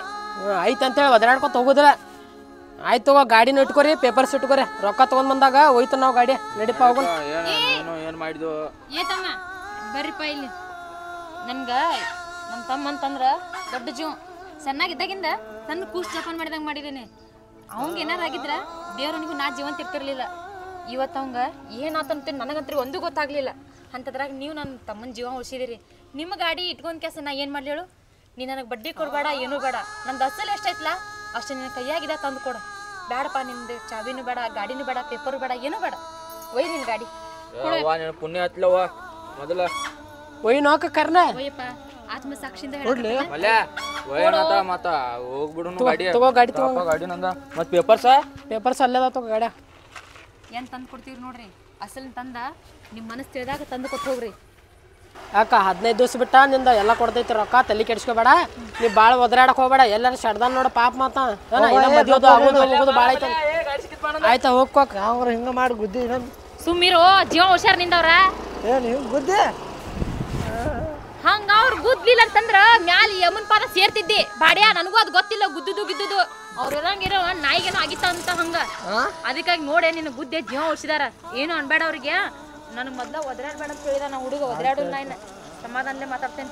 ಐತೆ ಅಂತೇಳಿ ಒದರಾಡ್ಕೊತ ಹೋಗುದಿಲ್ಲ. ಆಯ್ತು ತಗೋ ಗಾಡಿನ ಇಟ್ಕೊರಿ ಪೇಪರ್ಸ್ ಇಟ್ಕೊರಿ. ರೊಕ್ಕ ತಗೊಂಡ್ ಬಂದಾಗ ಹೋಯ್ತು ನಾವು ಗಾಡಿ ನಡಿಪ ಹೋಗೋಣ. ಏನ್ ಮಾಡಿದ್ವು? ಏ ತಮ್ಮ ಬರ್ರಿಪ್ಪ ಇಲ್ಲಿ. ನನ್ಗ ನಮ್ಮ ತಮ್ಮ ಅಂತಂದ್ರ ದೊಡ್ಡ ಜೀವ. ಸಣ್ಣಾಗಿದ್ದಾಗಿಂದ ನನ್ನ ಕೂಸ್ ಜಪಾನ್ ಮಾಡಿದಂಗ ಮಾಡಿದೇನೆ. ಅವಂಗ ಏನಾರ ಆಗಿದ್ರ ದೇವ್ರನಿಗೂ ನಾ ಜೀವಂತ ಇರ್ತಿರ್ಲಿಲ್ಲ. ಇವತ್ತು ಅವಂಗ ಏನಾತಂತ ನನಗಂತೂ ಒಂದು ಗೊತ್ತಾಗ್ಲಿಲ್ಲ. ಅಂತದ್ರಾಗ ನೀವು ನನ್ನ ತಮ್ಮನ ಜೀವ ಉಳಿಸಿದಿರಿ. ನಿಮ್ಮ ಗಾಡಿ ಇಟ್ಕೊಂಡ್ ಕೆಲಸ ನಾ ಏನು ಮಾಡ್ಲಿ ಹೇಳು? ನೀ ನನಗೆ ಬಡ್ಡಿ ಕೊಡಬೇಡ ಏನೂ ಬೇಡ. ನಂದು ಅಸಲು ಎಷ್ಟೈತ್ಲಾ ಅಷ್ಟೇ ನಿನ್ನ ಕೈಯಾಗಿದೆ ತಂದು ಕೊಡು. ಬೇಡಪ್ಪ ನಿಮ್ದು ಚಾವಿನೂ ಬೇಡ ಗಾಡಿನೂ ಬೇಡ ಪೇಪರು ಬೇಡ ಏನೂ ಬೇಡ. ಒಯ್ ನಿನ್ನ ಗಾಡಿ ಪುಣ್ಯ ಹತ್ಲವ ಮೊದಲ ಒಯ್ ನೋಕ ಕರ್ನ ಒಯ್ಯಪ್ಪ ಆತ್ಮ ಸಾಕ್ಷಿಯಿಂದ ಮಲ್ಯ ಒಯ್ಯನತ ಮತ್ತ ಹೋಗ್ಬಿಡು ಗಾಡಿ ತಗೋ ಗಾಡಿ ತಗೋ ಗಾಡಿ ನಂದ ಮತ್ ಪೇಪರ್ಸ್ ಅಲ್ಲದ ತಗೋ ಗಾಡಿ. ಏನ್ ತಂದು ಕೊಡ್ತೀವಿ ನೋಡ್ರಿ. ಅಸಲ್ ತಂದ ನಿಮ್ಮ ಮನಸ್ಸು ತಿಳಿದಾಗ ತಂದು ಕೊಟ್ಟು ಹೋಗ್ರಿ. ಯಾಕ 15 ದಿವಸ ಬಿಟ್ಟ ನಿಂದ ಎಲ್ಲ ಕೊಡ್ತೈತಿ ರೊಕ್ಕ. ತಲೆ ಕೆಡಿಸ್ಕೋಬೇಡ. ನೀ ಭಾಳ ಒದರಾಡಕ್ ಹೋಗ್ಬೇಡ. ಎಲ್ಲಾರು ಶಡ್ದಾನ್ ನೋಡ ಪಾಪ ಮಾತ ಮದ್ಯೋದು ಆಗೋದು ಹೋಗೋದು ಭಾಳ ಐತ. ಆಯ್ತಾ ಹೋಗ್ಕೋಕ್ ಅವ್ರು ಹಿಂಗ ಮಾಡಿ ಗುದ್ದಿ ಸುಮ್ಮಿರು ಜೀವ ಹುಷಾರ್ ನಿಂದವ್ರ. ಏನು ಹಿಂಗೆ ಗುದ್ದಿ ಹಂಗ ಅವ್ರು ಗುದ್ಲಿಲ್ಲ ಅಂತಂದ್ರ ಮ್ಯಾಲ ಯಮನ್ ಪಾದ ಸೇರ್ತಿದ್ದಿ ಬಾಡ್ಯಾ. ನನಗೂ ಅದು ಗೊತ್ತಿಲ್ಲ ಗುದ್ದುದು ಅವ್ರು ಇರಂಗಿರೋ ನಾಯಿಗೇನೋ ಆಗಿತ್ತ ಅಂತ ಹಂಗ. ಅದಕ್ಕಾಗಿ ನೋಡೆ ನಿನ್ನ ಗುದ್ದೆ ಜೀವ ಉಳಿಸಿದಾರ. ಏನು ಅನ್ಬೇಡ ಅವ್ರಿಗೆ. ನನಗೆ ಮೊದ್ಲ ಒದರಾಡ್ಬೇಡ ಅಂತ ಹೇಳಿದ ನಾ ಹುಡುಗ ಒದರಾಡೋಲ್ಲ. ನಾಯಿನ ಸಮಾಧಾನಲೇ ಮಾತಾಡ್ತೇನೆ.